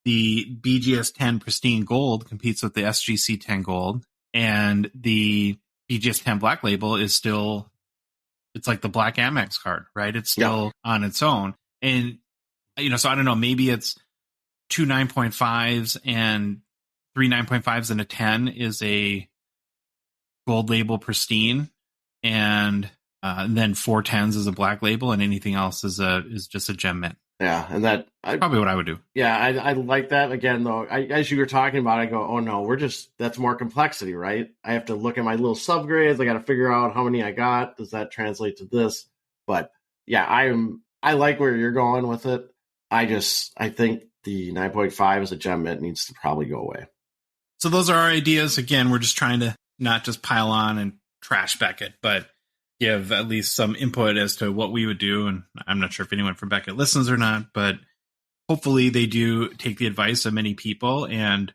The BGS 10 Pristine Gold competes with the SGC 10 Gold. And the BGS 10 Black Label is still, it's like the Black Amex card, right? It's still on its own. And, so I don't know, maybe it's 2 9.5s and 3 9.5s and a 10 is a Gold Label Pristine. And then 4 10s is a Black Label, and anything else is just a Gem Mint. Yeah, and that Probably what I would do. Yeah, I like that. Again, though, as you were talking about, I go, oh no, that's more complexity, right? I have to look at my little subgrades. I got to figure out how many I got. Does that translate to this? But yeah, I like where you're going with it. I think the 9.5 as a gem mint needs to probably go away. So those are our ideas. Again, we're just trying to not just pile on and trash Beckett, but give at least some input as to what we would do. And I'm not sure if anyone from Beckett listens or not, but hopefully they do take the advice of many people and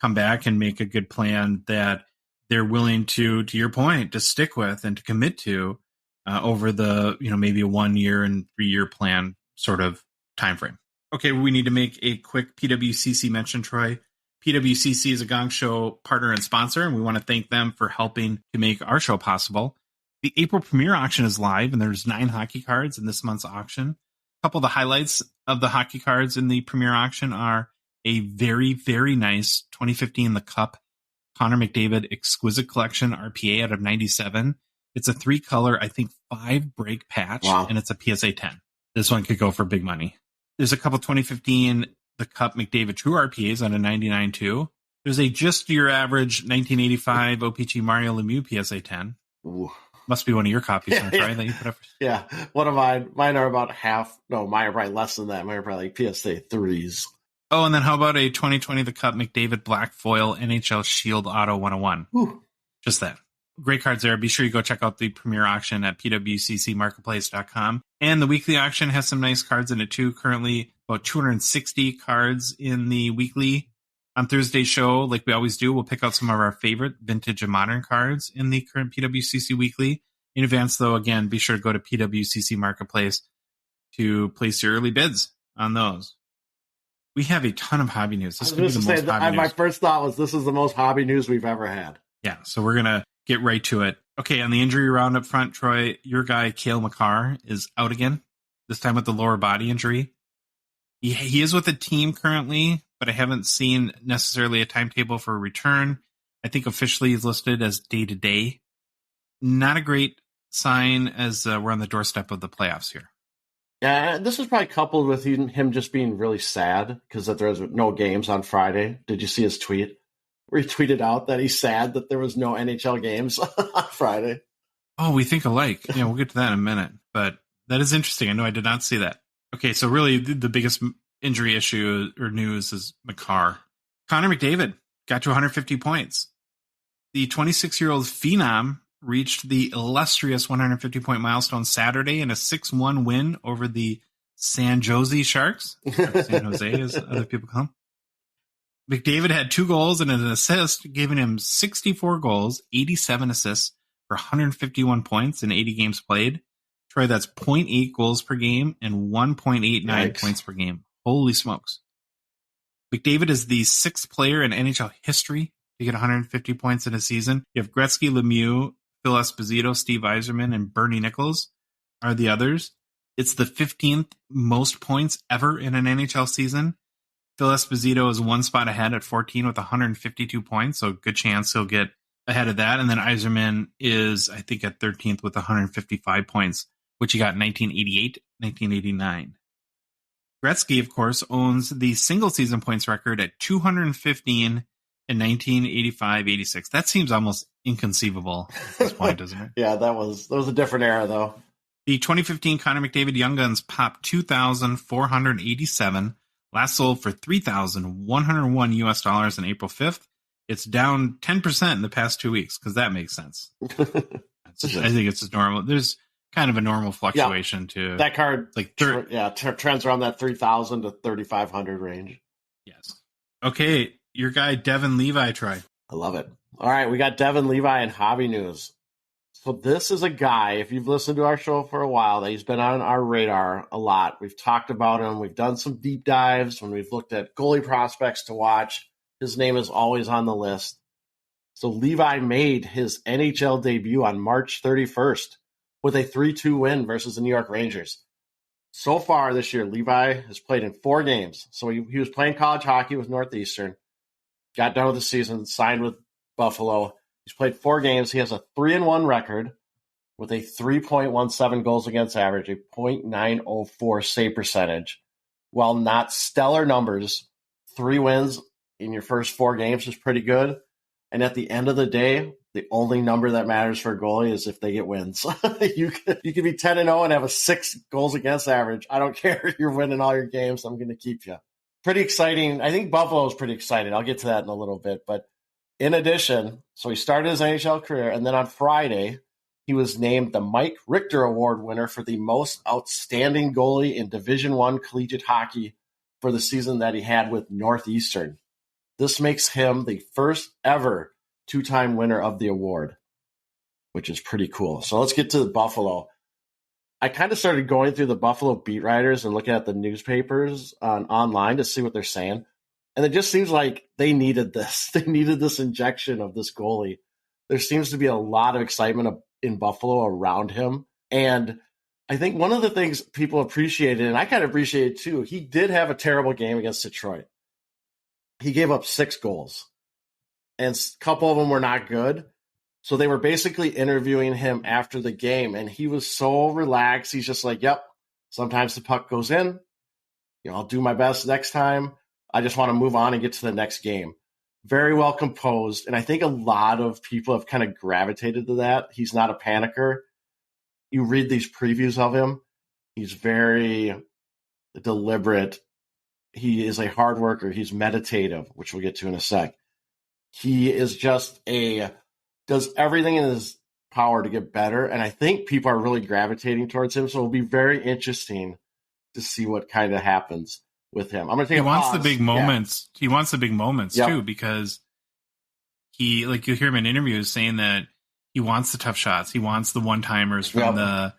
come back and make a good plan that they're willing to your point, to stick with and to commit to over the, maybe a 1 year and 3 year plan sort of time frame. Okay, we need to make a quick PWCC mention, Troy. PWCC is a Gong Show partner and sponsor, and we want to thank them for helping to make our show possible. The April premiere auction is live, and there's 9 hockey cards in this month's auction. A couple of the highlights of the hockey cards in the premiere auction are a very, very nice 2015 The Cup Connor McDavid Exquisite Collection RPA out of 97. It's a 3-color, I think 5-break patch, wow. And it's a PSA 10. This one could go for big money. There's a couple 2015 The Cup McDavid True RPAs out of 99 too. There's a just your average 1985 OPG Mario Lemieux PSA 10. Ooh. Must be one of your copies, right? That you put up. Yeah, one of mine. Mine are about half. No, mine are probably less than that. Mine are probably like PSA 3s. Oh, and then how about a 2020 The Cup McDavid Black Foil NHL Shield Auto 101? Ooh. Just that. Great cards there. Be sure you go check out the premiere auction at pwccmarketplace.com. And the weekly auction has some nice cards in it too. Currently, about 260 cards in the weekly. On Thursday's show, like we always do, we'll pick out some of our favorite vintage and modern cards in the current PWCC Weekly. In advance, though, again, be sure to go to PWCC Marketplace to place your early bids on those. We have a ton of hobby news. This could be the most hobby news. My first thought was this is the most hobby news we've ever had. Yeah, so we're going to get right to it. Okay, on the injury round up front, Troy, your guy, Cale Makar, is out again, this time with the lower body injury. He is with the team currently, but I haven't seen necessarily a timetable for a return. I think officially he's listed as day-to-day. Not a great sign as we're on the doorstep of the playoffs here. Yeah, this is probably coupled with him just being really sad because that there was no games on Friday. Did you see his tweet? Where he tweeted out that he's sad that there was no NHL games on Friday. Oh, we think alike. Yeah, we'll get to that in a minute. But that is interesting. I know I did not see that. Okay, so really the biggest injury issue or news is Makar. Connor McDavid got to 150 points. The 26-year-old phenom reached the illustrious 150-point milestone Saturday in a 6-1 win over the San Jose Sharks. San Jose, as other people call them. McDavid had 2 goals and an assist, giving him 64 goals, 87 assists for 151 points in 80 games played. Troy, that's 0.8 goals per game and 1.89 points per game. Holy smokes. McDavid is the 6th player in NHL history to get 150 points in a season. You have Gretzky, Lemieux, Phil Esposito, Steve Yzerman, and Bernie Nichols are the others. It's the 15th most points ever in an NHL season. Phil Esposito is 1 spot ahead at 14 with 152 points, so good chance he'll get ahead of that. And then Yzerman is, I think, at 13th with 155 points, which he got in 1988, 1989. Gretzky, of course, owns the single-season points record at 215 in 1985-86. That seems almost inconceivable at this point, doesn't it? Yeah, that was a different era, though. The 2015 Connor McDavid Young Guns popped 2,487, last sold for $3,101 US on April 5th. It's down 10% in the past 2 weeks, because that makes sense. I think it's just normal. There's kind of a normal fluctuation to that card. Like trends around that 3,000 to 3,500 range. Yes. Okay, your guy Devin Levi tried. I love it. All right, we got Devin Levi in hobby news. So this is a guy, if you've listened to our show for a while, that he's been on our radar a lot. We've talked about him. We've done some deep dives when we've looked at goalie prospects to watch. His name is always on the list. So Levi made his NHL debut on March 31st with a 3-2 win versus the New York Rangers. So far this year, Levi has played in 4 games. So he was playing college hockey with Northeastern, got done with the season, signed with Buffalo. He's played 4 games. He has a 3-1 record with a 3.17 goals against average, a .904 save percentage. while not stellar numbers, 3 wins in your first 4 games is pretty good. And at the end of the day, the only number that matters for a goalie is if they get wins. You could be 10-0 and have a 6 goals against average. I don't care. You're winning all your games. I'm going to keep you. Pretty exciting. I think Buffalo is pretty excited. I'll get to that in a little bit. But in addition, so he started his NHL career, and then on Friday, he was named the Mike Richter Award winner for the most outstanding goalie in Division I collegiate hockey for the season that he had with Northeastern. This makes him the first ever 2-time winner of the award, which is pretty cool. So let's get to the Buffalo. I kind of started going through the Buffalo beat writers and looking at the newspapers online to see what they're saying. And it just seems like they needed this. They needed this injection of this goalie. There seems to be a lot of excitement in Buffalo around him. And I think one of the things people appreciated, and I kind of appreciated too, he did have a terrible game against Detroit. He gave up 6 goals. And a couple of them were not good. So they were basically interviewing him after the game, and he was so relaxed. He's just like, yep, sometimes the puck goes in. I'll do my best next time. I just want to move on and get to the next game. Very well composed, and I think a lot of people have kind of gravitated to that. He's not a panicker. You read these previews of him. He's very deliberate. He is a hard worker. He's meditative, which we'll get to in a sec. He is just does everything in his power to get better, and I think people are really gravitating towards him, so it'll be very interesting to see what kind of happens with him. I'm going to take a pause. He wants the big moments. Yeah. He wants the big moments, yep. too, because he, like you hear him in interviews saying that he wants the tough shots. He wants the one-timers from yep. the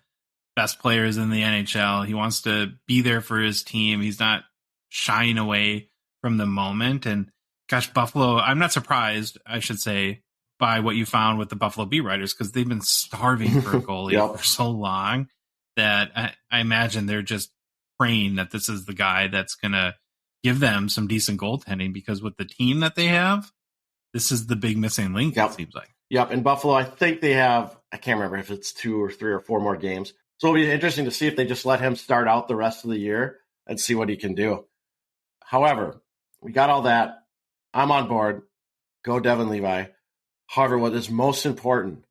best players in the NHL. He wants to be there for his team. He's not shying away from the moment. And gosh, Buffalo, I'm not surprised, I should say, by what you found with the Buffalo beat writers, because they've been starving for a goalie yep. for so long that I imagine they're just praying that this is the guy that's going to give them some decent goaltending, because with the team that they have, this is the big missing link, yep. it seems like. Yep, in Buffalo, I think they have, I can't remember if it's 2 or 3 or 4 more games. So it'll be interesting to see if they just let him start out the rest of the year and see what he can do. However, we got all that. I'm on board. Go Devin Levi. However, what is most important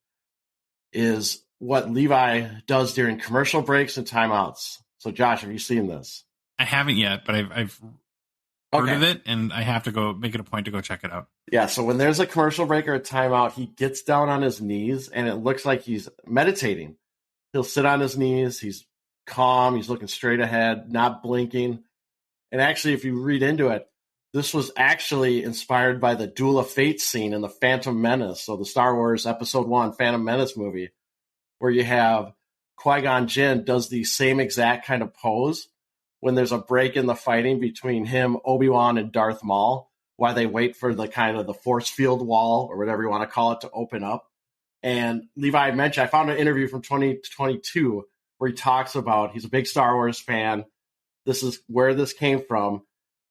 is what Levi does during commercial breaks and timeouts. So, Josh, have you seen this? I haven't yet, but I've heard of it, and I have to go make it a point to go check it out. Yeah, so when there's a commercial break or a timeout, he gets down on his knees, and it looks like he's meditating. He'll sit on his knees. He's calm. He's looking straight ahead, not blinking. And actually, if you read into it, this was actually inspired by the Duel of Fate scene in the Phantom Menace, so the Star Wars Episode 1 Phantom Menace movie, where you have Qui-Gon Jinn does the same exact kind of pose when there's a break in the fighting between him, Obi-Wan, and Darth Maul, while they wait for the kind of the force field wall, or whatever you want to call it, to open up. And Levi mentioned, I found an interview from 2022 where he talks about, he's a big Star Wars fan. This is where this came from.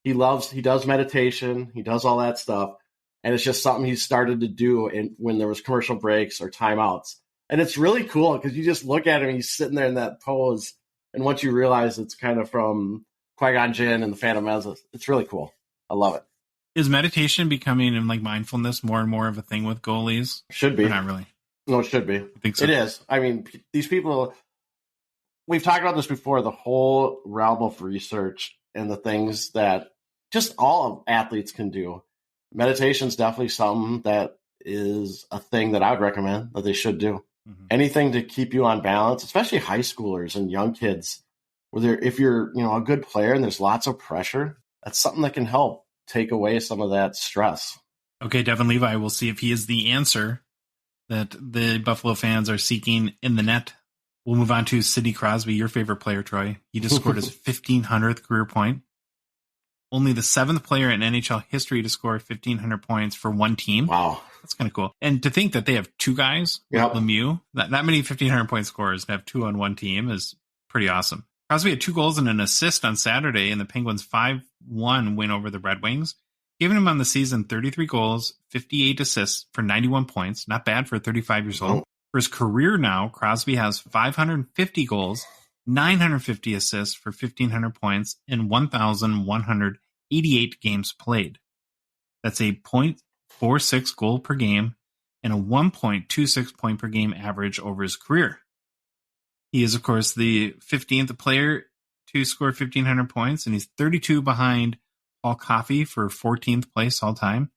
He does meditation. He does all that stuff. And it's just something he started to do when there was commercial breaks or timeouts. And it's really cool because you just look at him, he's sitting there in that pose. And once you realize it's kind of from Qui-Gon Jinn and the Phantom Menace, it's really cool. I love it. Is meditation becoming, and like mindfulness, more and more of a thing with goalies? Should be. Or not really. No, it should be. I think so. It is. I mean, these people, we've talked about this before, the whole realm of research and the things that just all athletes can do. Meditation is definitely something that is a thing that I would recommend that they should do. Mm-hmm. Anything to keep you on balance, especially high schoolers and young kids, where if you're a good player and there's lots of pressure, that's something that can help take away some of that stress. Okay, Devin Levi, we'll see if he is the answer that the Buffalo fans are seeking in the net. We'll move on to Sidney Crosby, your favorite player, Troy. He just scored his 1,500th career point. Only the 7th player in NHL history to score 1,500 points for one team. Wow. That's kind of cool. And to think that they have 2 guys, yep. Lemieux, that many 1,500 point scorers to have 2 on one team is pretty awesome. Crosby had 2 goals and an assist on Saturday in the Penguins' 5-1 win over the Red Wings, giving him on the season 33 goals, 58 assists for 91 points. Not bad for 35 years old. For his career now, Crosby has 550 goals, 950 assists for 1,500 points, and 1,188 games played. That's a .46 goal per game and a 1.26 point per game average over his career. He is, of course, the 15th player to score 1,500 points, and he's 32 behind Paul Coffey for 14th place all time.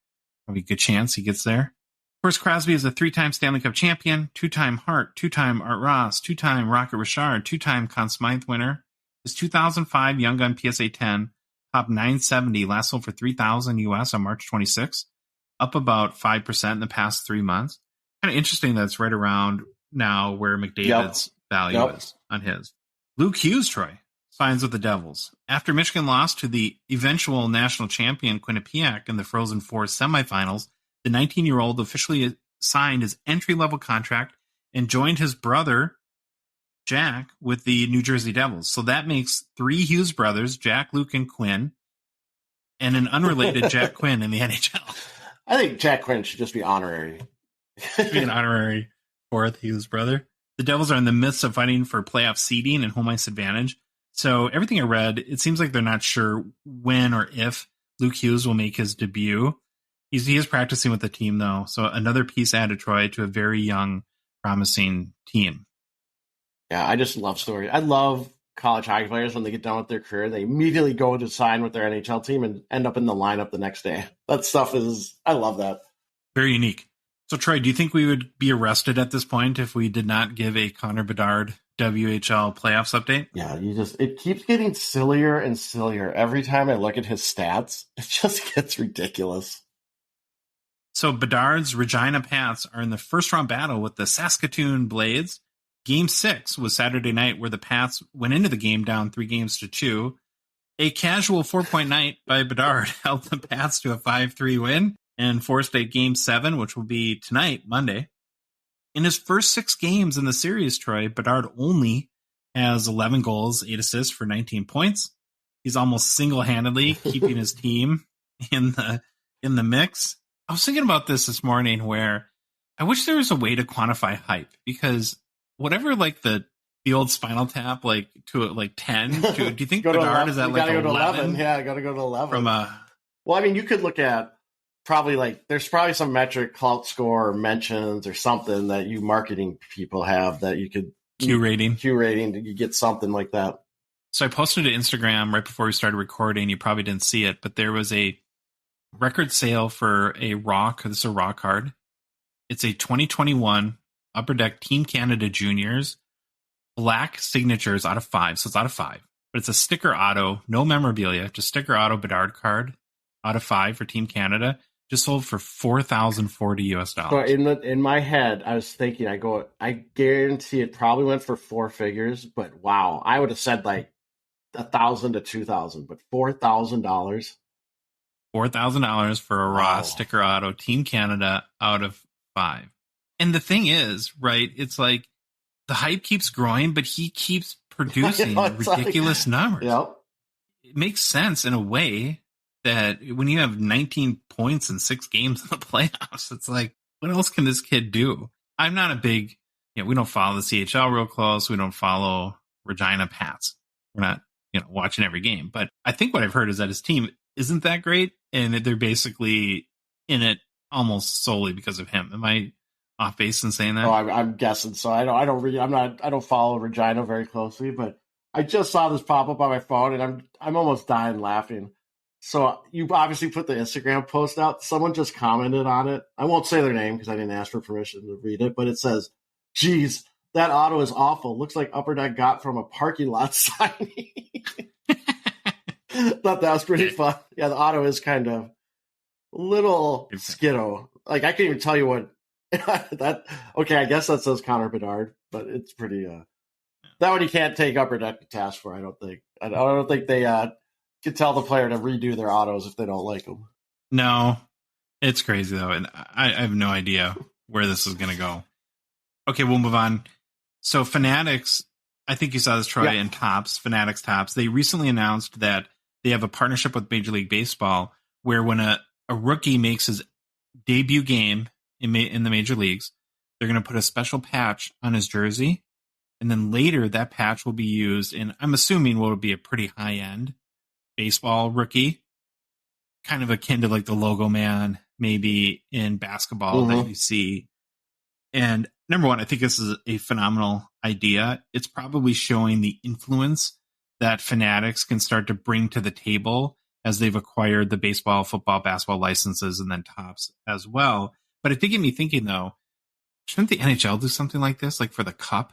Probably a good chance he gets there. Of course, Crosby is a 3-time Stanley Cup champion, 2-time Hart, 2-time Art Ross, 2-time Rocket Richard, 2-time Conn Smythe winner. His 2005 Young Gun PSA 10 top 970 last sold for $3,000 US on March 26th, up about 5% in the past 3 months. Kind of interesting that it's right around now where McDavid's value is on his. Luke Hughes, Troy, signs with the Devils. After Michigan lost to the eventual national champion Quinnipiac in the Frozen Four semifinals, the 19-year-old officially signed his entry-level contract and joined his brother, Jack, with the New Jersey Devils. So that makes 3 Hughes brothers, Jack, Luke, and Quinn, and an unrelated Jack Quinn in the NHL. I think Jack Quinn should just be honorary. Be an honorary 4th Hughes brother. The Devils are in the midst of fighting for playoff seeding and home ice advantage. So everything I read, it seems like they're not sure when or if Luke Hughes will make his debut. He is practicing with the team, though. So another piece added, Troy, to a very young, promising team. Yeah, I just love stories. I love college hockey players when they get done with their career. They immediately go to sign with their NHL team and end up in the lineup the next day. That stuff I love that. Very unique. So, Troy, do you think we would be arrested at this point if we did not give a Connor Bedard WHL playoffs update? Yeah, it keeps getting sillier and sillier. Every time I look at his stats, it just gets ridiculous. So Bedard's Regina Pats are in the first-round battle with the Saskatoon Blades. Game 6 was Saturday night, where the Pats went into the game down 3-2. A casual 4-point night by Bedard helped the Pats to a 5-3 win and forced a Game 7, which will be tonight, Monday. In his first 6 games in the series, Troy, Bedard only has 11 goals, 8 assists for 19 points. He's almost single-handedly keeping his team in the mix. I was thinking about this morning, where I wish there was a way to quantify hype, because whatever, like the old Spinal Tap, like to like 10, do you think Bedard is at like 11? Yeah, I got to go to 11. Well, I mean, you could look at there's probably some metric, clout score, or mentions, or something that you marketing people have that you could Q rating, you get something like that. So I posted to Instagram right before we started recording. You probably didn't see it, but there was a record sale for a Raw. This is a Raw card. It's a 2021 Upper Deck Team Canada Juniors black signatures out of 5. So it's out of 5, but it's a sticker auto, no memorabilia, just sticker auto Bedard card out of 5 for Team Canada. Just sold for $4,040 US. So in my head, I was thinking, I guarantee it probably went for 4 figures, but wow, I would have said like $1,000 to $2,000, but $4,000. $4,000 for a Raw sticker auto Team Canada out of 5. And the thing is, right, it's like the hype keeps growing, but he keeps producing ridiculous numbers. Yep. It makes sense in a way that when you have 19 points in 6 games in the playoffs, it's like, what else can this kid do? I'm not a big, we don't follow the CHL real close. We don't follow Regina Pats. We're not, watching every game. But I think what I've heard is that his team isn't that great, and they're basically in it almost solely because of him. Am I off base in saying that? Oh, I'm guessing so. I don't follow Regina very closely, but I just saw this pop up on my phone, and I'm almost dying laughing. So you obviously put the Instagram post out. Someone just commented on it. I won't say their name because I didn't ask for permission to read it, but it says, "Geez, that auto is awful. Looks like Upper Deck got from a parking lot signing." Thought that was pretty fun. Yeah, the auto is kind of a little skiddo. Like, I can't even tell you what that. Okay, I guess that says Connor Bedard, but it's pretty. That one you can't take Upper Deck to task for. I don't think. I don't think they can tell the player to redo their autos if they don't like them. No, it's crazy though, and I have no idea where this is going to go. Okay, we'll move on. So Fanatics, I think you saw this, Troy, in Fanatics Tops. They recently announced that they have a partnership with Major League Baseball, where when a rookie makes his debut game in the major leagues, they're going to put a special patch on his jersey, And then later, that patch will be used in, I'm assuming, what will be a pretty high-end baseball rookie, kind of akin to like the logo man, maybe in basketball that you see. And number one, I think this is a phenomenal idea. It's probably showing the influence that Fanatics can start to bring to the table as they've acquired the baseball, football, basketball licenses and then Topps as well. But it did get me thinking, though, shouldn't the NHL do something like this, like for the Cup?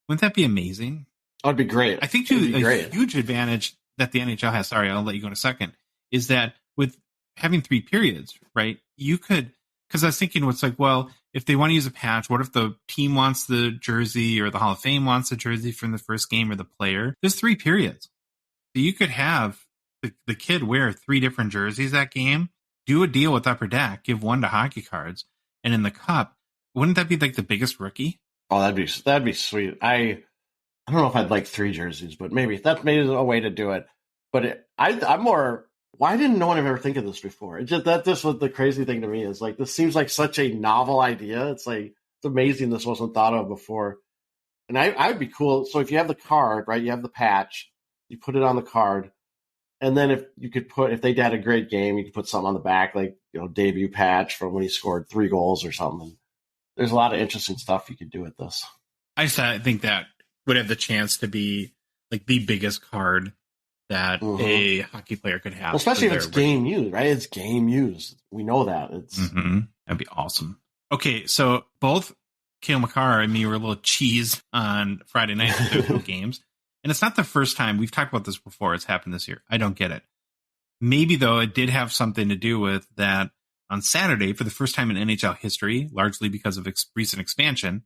Wouldn't that be amazing? That'd be great. I think, too, huge advantage that the NHL has, sorry, I'll let you go in a second, is that with having 3 periods, right, you could, because I was thinking, it's like, well, if they want to use a patch, what if the team wants the jersey or the Hall of Fame wants the jersey from the first game or the player? There's 3 periods. So you could have the kid wear 3 different jerseys that game, do a deal with Upper Deck, give one to Hockey Cards, and in the Cup, wouldn't that be like the biggest rookie? Oh, that'd be sweet. I don't know if I'd like 3 jerseys, but maybe that's maybe a way to do it. But I'm more. Why didn't no one ever think of this before? It's just that this was the crazy thing to me is like this seems like such a novel idea. It's like it's amazing this wasn't thought of before. And I would be cool. So if you have the card, right, you have the patch, you put it on the card, and then if they had a great game, you could put something on the back, like debut patch from when he scored 3 goals or something. There's a lot of interesting stuff you could do with this. I think that would have the chance to be like the biggest card that a hockey player could have. Well, especially if it's game used, right? It's game used. We know that. That'd be awesome. Okay, so both Cale Makar and me were a little cheesed on Friday night with their games. And it's not the first time. We've talked about this before. It's happened this year. I don't get it. Maybe, though, it did have something to do with that on Saturday, for the first time in NHL history, largely because of recent expansion,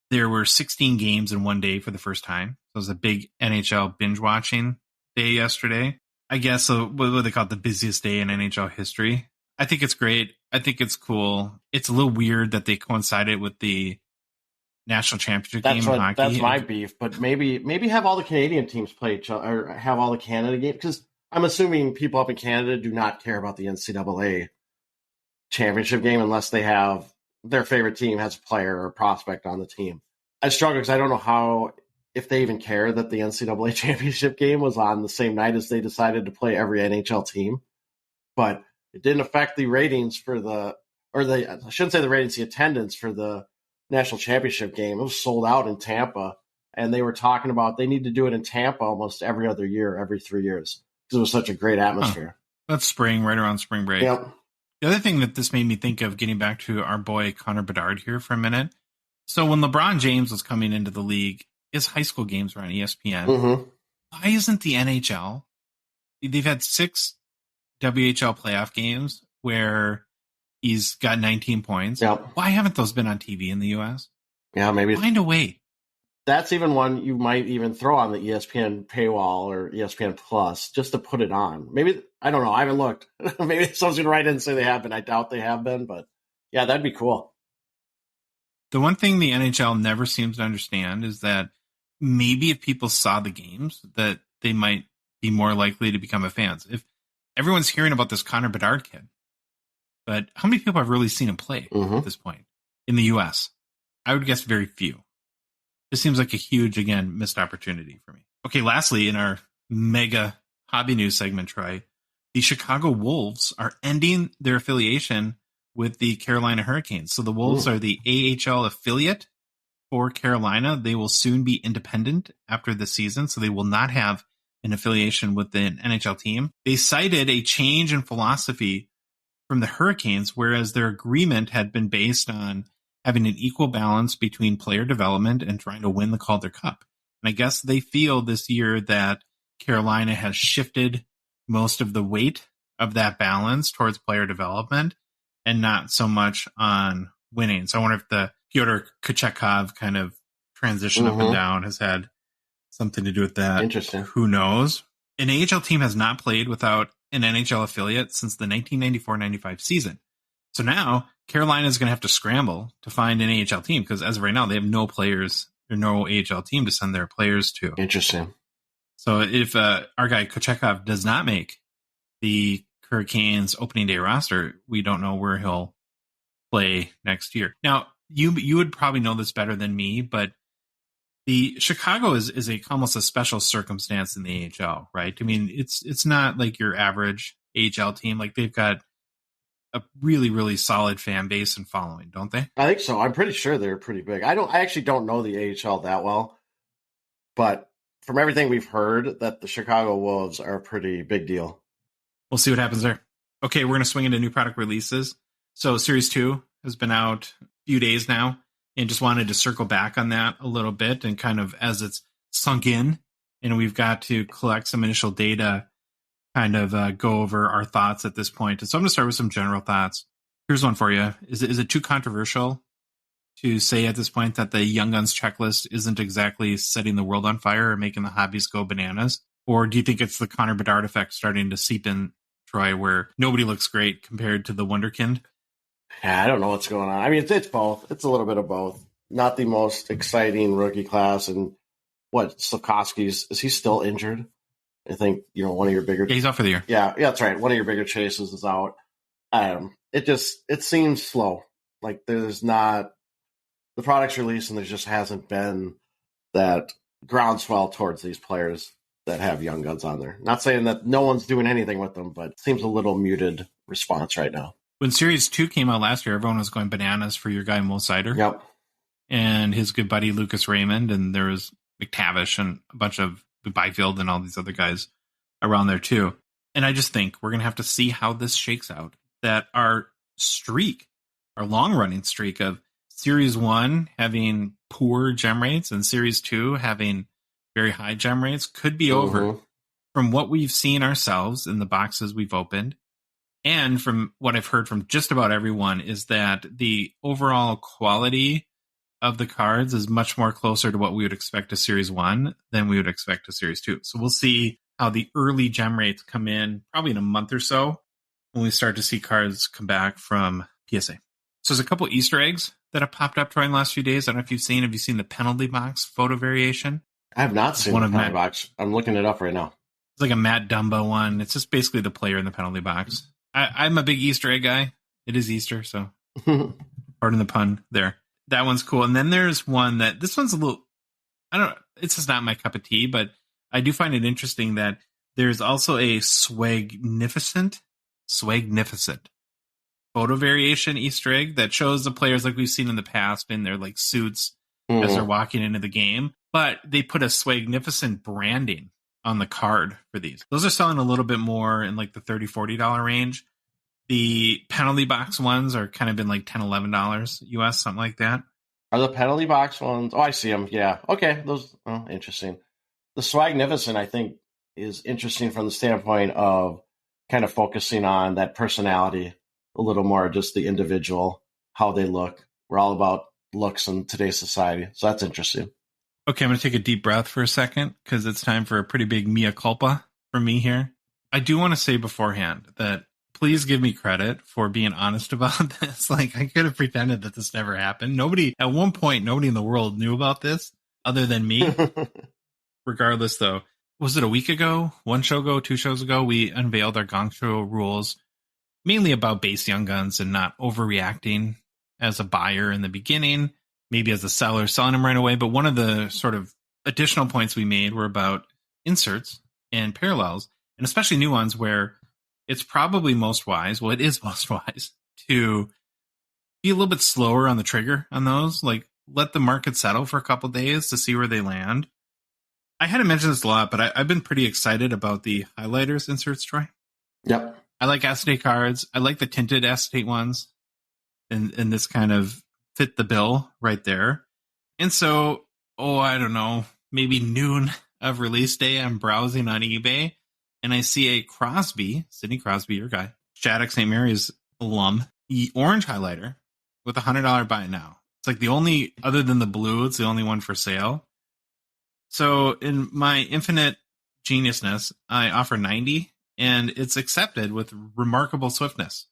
there were 16 games in one day for the first time. So it was a big NHL binge-watching day yesterday. I guess what they call it, the busiest day in NHL history. I think it's great. I think it's cool. It's a little weird that they coincided with the national championship game in hockey. That's my beef. But maybe have all the Canadian teams play each other, or have all the Canada games, because I'm assuming people up in Canada do not care about the NCAA championship game unless they have their favorite team has a player or a prospect on the team. I struggle because I don't know if they even care that the NCAA championship game was on the same night as they decided to play every NHL team. But it didn't affect the ratings I shouldn't say the ratings, the attendance for the national championship game. It was sold out in Tampa, and they were talking about they need to do it in Tampa almost every other year, every 3 years, because it was such a great atmosphere. That's spring, right around spring break. Yep. The other thing that this made me think of, getting back to our boy Connor Bedard here for a minute. So when LeBron James was coming into the league, his high school games were on ESPN. Why isn't the NHL? They've had 6 WHL playoff games where he's got 19 points. Yep. Why haven't those been on TV in the U.S.? Yeah, maybe. Find a way. That's even one you might even throw on the ESPN paywall or ESPN Plus just to put it on. Maybe, I don't know. I haven't looked. Maybe someone's going to write in and say they have been. I doubt they have been, but yeah, that'd be cool. The one thing the NHL never seems to understand is that maybe if people saw the games, that they might be more likely to become a fans. If everyone's hearing about this Connor Bedard kid, but how many people have really seen him play at this point in the U.S.? I would guess very few. This seems like a huge, again, missed opportunity for me. Okay, lastly, in our mega hobby news segment, Troy, the Chicago Wolves are ending their affiliation with the Carolina Hurricanes. So the Wolves are the AHL affiliate for Carolina. They will soon be independent after the season, so they will not have an affiliation with an NHL team. They cited a change in philosophy from the Hurricanes, whereas their agreement had been based on having an equal balance between player development and trying to win the Calder Cup. And I guess they feel this year that Carolina has shifted most of the weight of that balance towards player development and not so much on winning. So I wonder if the Pyotr Kochetkov kind of transition up and down has had something to do with that. Interesting. Who knows? An AHL team has not played without an NHL affiliate since the 1994-95 season. So now Carolina is going to have to scramble to find an AHL team because as of right now, they have no players or no AHL team to send their players to. Interesting. So if our guy Kochetkov does not make the Hurricanes opening day roster, we don't know where he'll play next year. Now, you would probably know this better than me, but The Chicago is almost a special circumstance in the AHL, right? I mean, it's not like your average AHL team. Like they've got a really, really solid fan base and following, don't they? I think so. I'm pretty sure they're pretty big. I actually don't know the AHL that well, but from everything we've heard, that the Chicago Wolves are a pretty big deal. We'll see what happens there. Okay, we're going to swing into new product releases. So Series 2 has been out a few days now, and just wanted to circle back on that a little bit and kind of as it's sunk in, and we've got to collect some initial data, kind of go over our thoughts at this point. And so I'm going to start with some general thoughts. Here's one for you. Is it too controversial to say at this point that the Young Guns checklist isn't exactly setting the world on fire or making the hobbies go bananas? Or do you think it's the Connor Bedard effect starting to seep in, Troy, where nobody looks great compared to the Wonderkind? Yeah, I don't know what's going on. I mean, it's both. It's a little bit of both. Not the most exciting rookie class. And Slavkovsky's, is he still injured? I think, one of your bigger... Yeah, he's out for the year. Yeah, that's right. One of your bigger chases is out. It seems slow. Like there's not... The product's released and there just hasn't been that groundswell towards these players that have Young Guns on there. Not saying that no one's doing anything with them, but it seems a little muted response right now. When Series 2 came out last year, everyone was going bananas for your guy Mo Sider. Yep. And his good buddy Lucas Raymond, and there was McTavish and a bunch of Byfield and all these other guys around there too. And I just think we're going to have to see how this shakes out. That our long-running streak of Series 1 having poor gem rates and Series 2 having very high gem rates could be over from what we've seen ourselves in the boxes we've opened. And from what I've heard from just about everyone is that the overall quality of the cards is much more closer to what we would expect to Series 1 than we would expect to Series 2. So we'll see how the early gem rates come in probably in a month or so when we start to see cards come back from PSA. So there's a couple Easter eggs that have popped up during the last few days. I don't know if you've seen. Have you seen the penalty box photo variation? I have not seen the penalty box. I'm looking it up right now. It's like a Matt Dumba one. It's just basically the player in the penalty box. I'm a big Easter egg guy. It is Easter, so pardon the pun there. That one's cool. And then there's one this one's a little, it's just not my cup of tea, but I do find it interesting that there's also a swagnificent photo variation Easter egg that shows the players like we've seen in the past in their like suits as they're walking into the game. But they put a swagnificent branding on the card for these. Those are selling a little bit more in like the $30, $40 range. The penalty box ones are kind of been like $10, $11 US, something like that. Are the penalty box ones? Oh, I see them. Yeah. Okay. Those, interesting. The Swagnificent, I think, is interesting from the standpoint of kind of focusing on that personality a little more, just the individual, how they look. We're all about looks in today's society. So that's interesting. Okay, I'm going to take a deep breath for a second because it's time for a pretty big mea culpa from me here. I do want to say beforehand that please give me credit for being honest about this. Like, I could have pretended that this never happened. At one point, nobody in the world knew about this other than me. Regardless, though, was it a week ago, one show ago, 2 shows ago, we unveiled our Gongshow rules, mainly about base Young Guns and not overreacting as a buyer in the beginning. Maybe as a seller, selling them right away. But one of the sort of additional points we made were about inserts and parallels, and especially new ones where it's probably most wise, well, it is most wise to be a little bit slower on the trigger on those. Like, let the market settle for a couple of days to see where they land. I hadn't mentioned this a lot, but I've been pretty excited about the highlighters inserts, Troy. Yep. I like acetate cards. I like the tinted acetate ones. And this kind of fit the bill right there. And so, I don't know, maybe noon of release day, I'm browsing on eBay and I see a Sidney Crosby, your guy, Shattuck St. Mary's alum, orange highlighter with $100 buy now. It's like the only, other than the blue, it's the only one for sale. So in my infinite geniusness, I offer 90 and it's accepted with remarkable swiftness.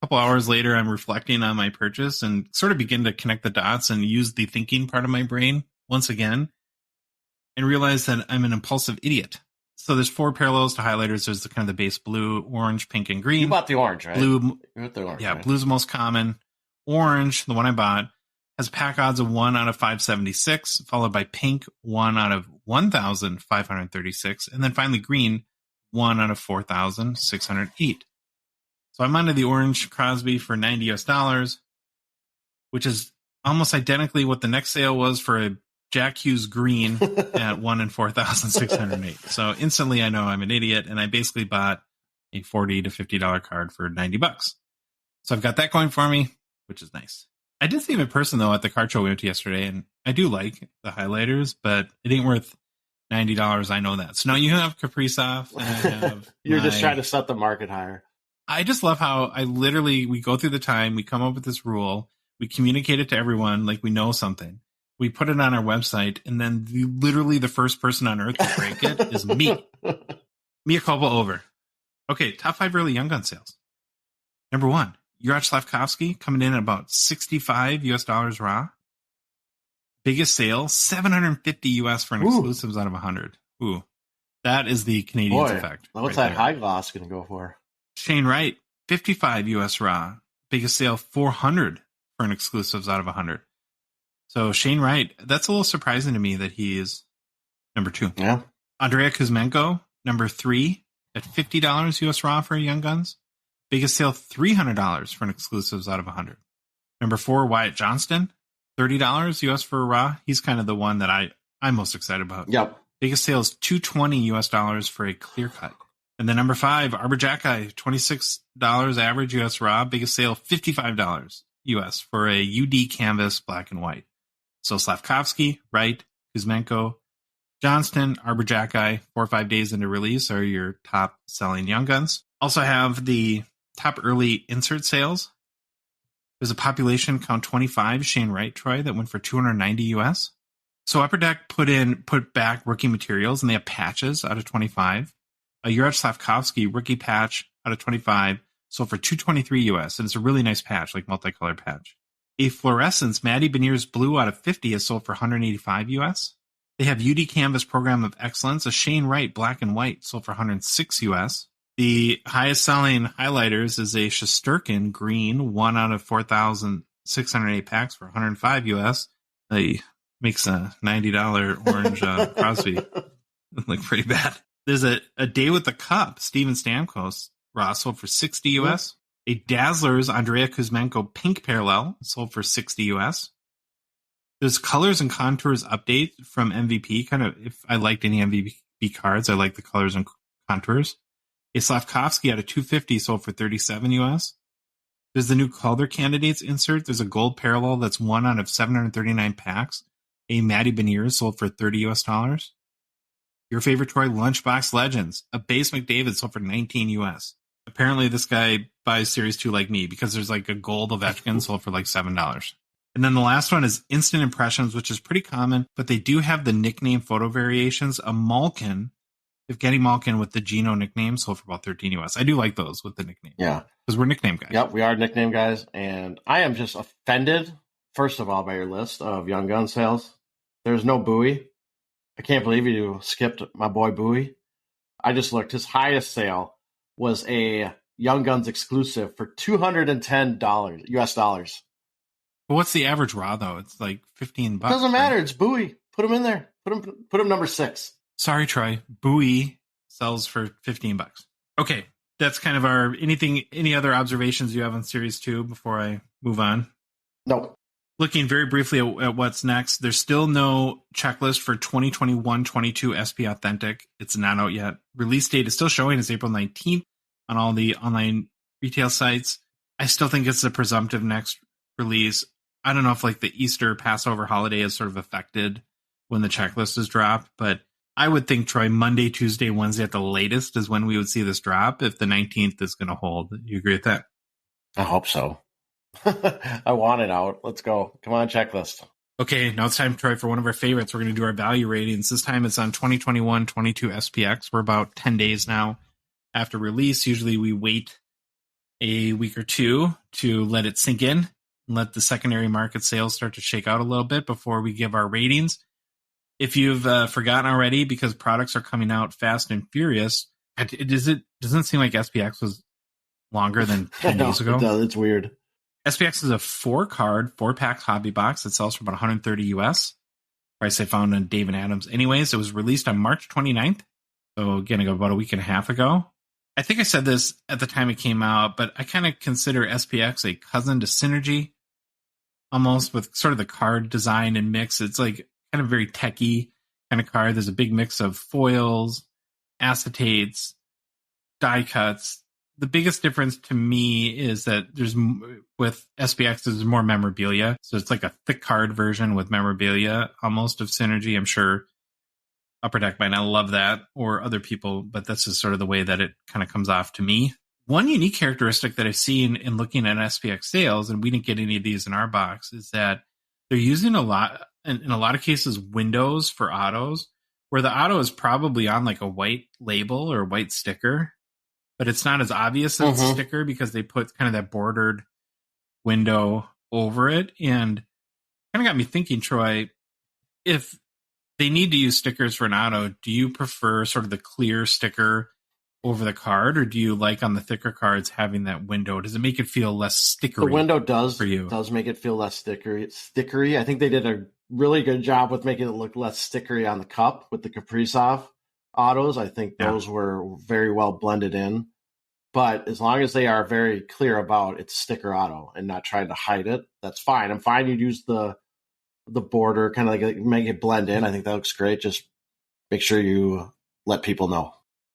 Couple hours later, I'm reflecting on my purchase and sort of begin to connect the dots and use the thinking part of my brain once again and realize that I'm an impulsive idiot. So there's 4 parallels to highlighters. There's the kind of the base blue, orange, pink, and green. You bought the orange, right? Blue, you bought the orange, yeah, right? Blue's the most common. Orange, the one I bought, has pack odds of 1 out of 576, followed by pink, 1 out of 1,536, and then finally green, 1 out of 4,608. So I'm onto the orange Crosby for $90, which is almost identically what the next sale was for a Jack Hughes green at 1 in 4,608. So instantly I know I'm an idiot, and I basically bought a $40 to $50 card for $90. So I've got that going for me, which is nice. I did see him in person, though, at the card show we went to yesterday, and I do like the highlighters, but it ain't worth $90. I know that. So now you have Kaprizov, and I have You're just trying to set the market higher. I just love how we go through the time, we come up with this rule, we communicate it to everyone like we know something. We put it on our website, and then literally the first person on earth to break it is me. Mea culpa over. Okay, top 5 early Young Gun sales. Number 1, Juraj Slavkovsky coming in at about $65 raw. Biggest sale, $750 for an exclusives out of 100. Ooh, that is the Canadians effect. What's that high gloss going to go for? Shane Wright, $55 raw. Biggest sale, $400 for an exclusives out of 100. So Shane Wright, that's a little surprising to me that he is number 2. Yeah. Andrei Kuzmenko, number 3 at $50 US raw for Young Guns. Biggest sale, $300 for an exclusives out of 100. Number 4, Wyatt Johnston, $30 US for a raw. He's kind of the one that I'm most excited about. Yep. Biggest sale is $220 for a clear cut. And then number 5, Arbor Jacki, $26 average US raw. Biggest sale, $55 US for a UD canvas black and white. So Slavkovsky, Wright, Kuzmenko, Johnston, Arbor Jacki, 4 or 5 days into release are your top selling Young Guns. Also have the top early insert sales. There's a population count 25 Shane Wright Troy that went for $290 US. So Upper Deck put back rookie materials, and they have patches out of 25. A Juraj Slavkovsky rookie patch out of 25 sold for $223 US, and it's a really nice patch, like multicolored patch. A fluorescence Maddie Beniers blue out of 50 is sold for $185 US. They have UD Canvas Program of Excellence, a Shane Wright black and white sold for $106 US. The highest selling highlighters is a Shesterkin green, 1 out of 4,608 packs for $105 US. Makes a $90 orange Crosby look pretty bad. There's a Day with the Cup, Steven Stamkos, raw, sold for $60 US. A Dazzlers Andrei Kuzmenko pink parallel sold for $60 US. There's colors and contours update from MVP. Kind of, if I liked any MVP cards, I like the colors and contours. A Slavkovsky out of 250 sold for $37 US. There's the new color candidates insert. There's a gold parallel that's 1 out of 739 packs. A Maddie Beniers sold for $30 US. Your favorite toy, Lunchbox Legends. A base McDavid sold for $19 US. Apparently this guy buys Series 2 like me, because there's like a gold Ovechkin sold for like $7. And then the last one is Instant Impressions, which is pretty common, but they do have the nickname photo variations. A Malkin, Evgeny Malkin with the Geno nickname, sold for about $13 US. I do like those with the nickname. Yeah. Because we're nickname guys. Yep, we are nickname guys. And I am just offended, first of all, by your list of Young Gun sales. There's no Bowie. I can't believe you skipped my boy Bowie. I just looked. His highest sale was a Young Guns exclusive for $210 US dollars. But what's the average raw, though? It's like $15. Doesn't matter. It's Bowie. Put him in there. Put him number 6. Sorry, Troy. Bowie sells for $15. Okay, that's kind of our any other observations you have on Series 2 before I move on? Nope. Looking very briefly at what's next, there's still no checklist for 2021-22 SP Authentic. It's not out yet. Release date is still showing as April 19th on all the online retail sites. I still think it's a presumptive next release. I don't know if like the Easter Passover holiday is sort of affected when the checklist is dropped, but I would think, Troy, Monday, Tuesday, Wednesday at the latest is when we would see this drop if the 19th is going to hold. You agree with that? I hope so. I want it out. Let's go. Come on, checklist. Okay, now it's time, Troy, for one of our favorites. We're going to do our value ratings. This time it's on 2021-22 SPX. We're about 10 days now after release. Usually we wait a week or two to let it sink in, let the secondary market sales start to shake out a little bit before we give our ratings. If you've forgotten already, because products are coming out fast and furious, doesn't seem like SPX was longer than 10 days ago. It does. It's weird. SPX is a 4-card, 4-pack hobby box that sells for about 130 US. Price I found on Dave and Adams. Anyways, it was released on March 29th. So again, about a week and a half ago. I think I said this at the time it came out, but I kind of consider SPX a cousin to Synergy, almost, with sort of the card design and mix. It's like kind of very techie kind of card. There's a big mix of foils, acetates, die cuts. The biggest difference to me is that with SPX, there's more memorabilia. So it's like a thick card version with memorabilia almost of Synergy. I'm sure Upper Deck might not love that, or other people, but that's just sort of the way that it kind of comes off to me. One unique characteristic that I've seen in looking at SPX sales, and we didn't get any of these in our box, is that they're using a lot, in a lot of cases, windows for autos, where the auto is probably on like a white label or white sticker, but it's not as obvious as a sticker because they put kind of that bordered window over it. And kind of got me thinking, Troy, if they need to use stickers for an auto, do you prefer sort of the clear sticker over the card, or do you like on the thicker cards having that window? Does it make it feel less stickery? The window does make it feel less stickery. I think they did a really good job with making it look less stickery on the cup with the Kaprizov autos. I think those were very well blended in. But as long as they are very clear about it's sticker auto and not trying to hide it, that's fine. I'm fine. You'd use the border, kind of like make it blend in. I think that looks great. Just make sure you let people know.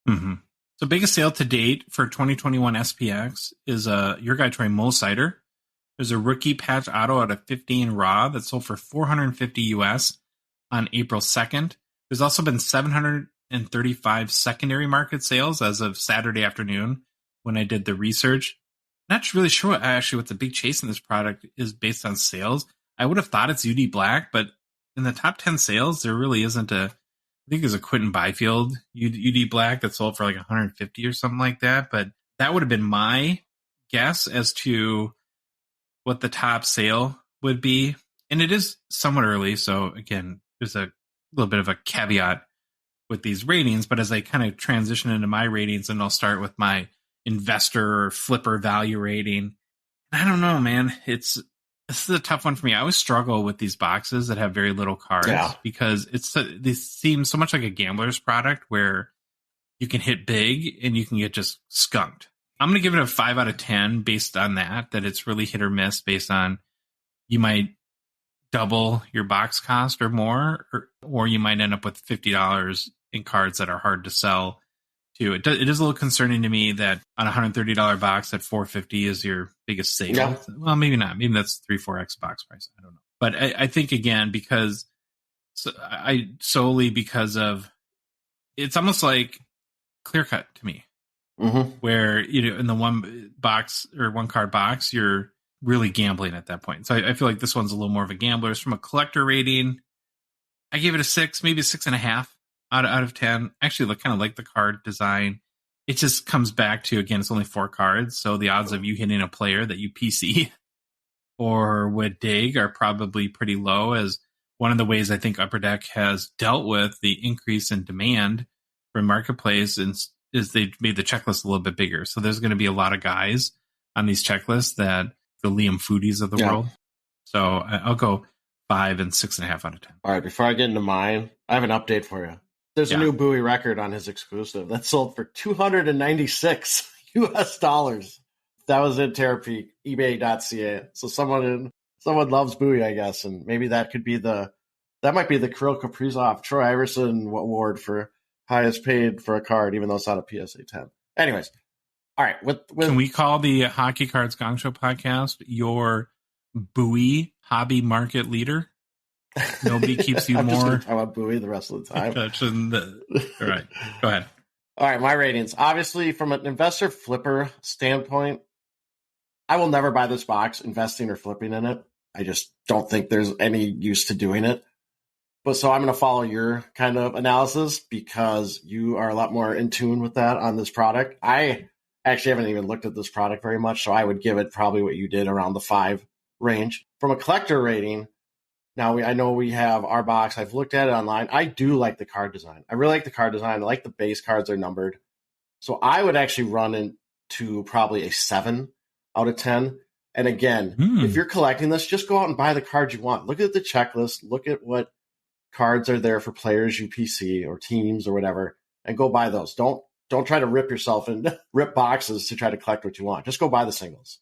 Mm-hmm. So biggest sale to date for 2021 SPX is your guy Troy Mo-Sider. There's a rookie patch auto out of 15 raw that sold for 450 US on April 2nd. There's also been 735 secondary market sales as of Saturday afternoon when I did the research. Not really sure what the big chase in this product is based on sales. I would have thought it's UD Black, but in the top 10 sales, there really isn't I think there's a Quentin Byfield UD Black that sold for like 150 or something like that. But that would have been my guess as to what the top sale would be. And it is somewhat early. So again, there's a little bit of a caveat with these ratings. But as I kind of transition into my ratings, and I'll start with my investor or flipper value rating. I don't know, man. This is a tough one for me. I always struggle with these boxes that have very little cards because they seem so much like a gambler's product where you can hit big and you can get just skunked. I'm going to give it a 5 out of 10 based on that it's really hit or miss based on you might double your box cost or more, or you might end up with $50 in cards that are hard to sell to. It is a little concerning to me that on a $130 box at $450 is your biggest sale. Yeah. Well, maybe not. Maybe that's 3-4x box price. I don't know. But I think again, because of it's almost like clear cut to me, where in the one box or one card box, you're really gambling at that point. So I feel like this one's a little more of a gambler's. From a collector rating, I gave it a 6, maybe a 6.5 out of 10. Actually, kind of like the card design. It just comes back to, again, it's only 4 cards, so the odds of you hitting a player that you PC or would dig are probably pretty low, as one of the ways I think Upper Deck has dealt with the increase in demand from Marketplace is they made the checklist a little bit bigger. So there's going to be a lot of guys on these checklists that the Liam Foodies of the world. So I'll go 5 and 6.5 out of 10. All right, before I get into mine, I have an update for you. There's a new Bowie record on his exclusive that sold for $296 US. That was in Terapeak, eBay.ca. So someone loves Bowie, I guess, and maybe that might be the Kirill Kaprizov Troy Iverson award for highest paid for a card, even though it's not a PSA 10. Anyways, all right. Can we call the Hockey Cards Gongshow podcast your Bowie hobby market leader? Nobody keeps you I'm more. Just gonna talk about Bowie the rest of the time. All right, go ahead. All right, my ratings. Obviously, from an investor flipper standpoint, I will never buy this box, investing or flipping in it. I just don't think there's any use to doing it. But so I'm going to follow your kind of analysis because you are a lot more in tune with that on this product. I actually haven't even looked at this product very much, so I would give it probably what you did, around the 5 range. From a collector rating, now I know we have our box. I've looked at it online. I do like the card design. I really like the card design. I like the base cards are numbered. So I would actually run into probably a 7 out of 10. And again, if you're collecting this, just go out and buy the cards you want. Look at the checklist. Look at what cards are there for players, UPC, or teams, or whatever, and go buy those. Don't try to rip yourself and rip boxes to try to collect what you want. Just go buy the singles.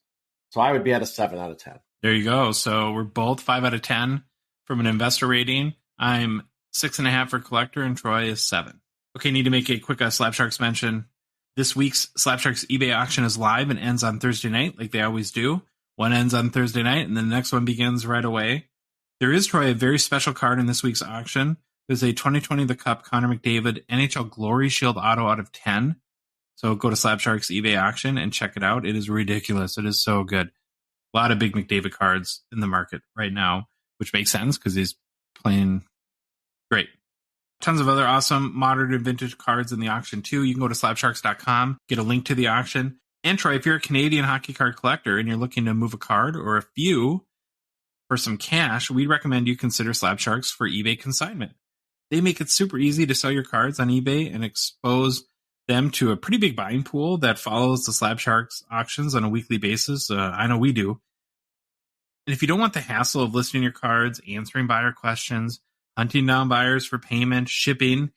So I would be at a 7 out of 10. There you go. So we're both 5 out of 10 from an investor rating. I'm 6.5 for collector, and Troy is 7. Okay, need to make a quick Slab Sharks mention. This week's Slab Sharks eBay auction is live and ends on Thursday night, like they always do. One ends on Thursday night, and the next one begins right away. There is, Troy, a very special card in this week's auction. There's a 2020 The Cup Connor McDavid NHL Glory Shield auto out of 10. So go to Slab Sharks eBay auction and check it out. It is ridiculous. It is so good. A lot of big McDavid cards in the market right now, which makes sense because he's playing great. Tons of other awesome modern and vintage cards in the auction, too. You can go to slabsharks.com, get a link to the auction. And Troy, if you're a Canadian hockey card collector and you're looking to move a card or a few for some cash, we recommend you consider Slab Sharks for eBay consignment. They make it super easy to sell your cards on eBay and expose them to a pretty big buying pool that follows the Slab Sharks auctions on a weekly basis. I know we do. And if you don't want the hassle of listing your cards, answering buyer questions, hunting down buyers for payment, shipping,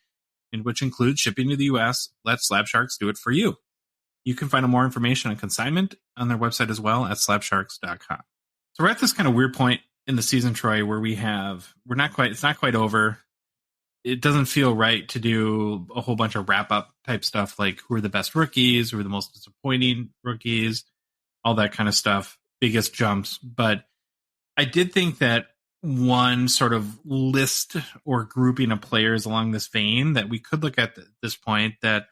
and which includes shipping to the U.S., let Slab Sharks do it for you. You can find more information on consignment on their website as well at slabsharks.com. So we're at this kind of weird point in the season, Troy, where it's not quite over. It doesn't feel right to do a whole bunch of wrap-up type stuff like who are the best rookies, who are the most disappointing rookies, all that kind of stuff, biggest jumps. But I did think that one sort of list or grouping of players along this vein that we could look at this point that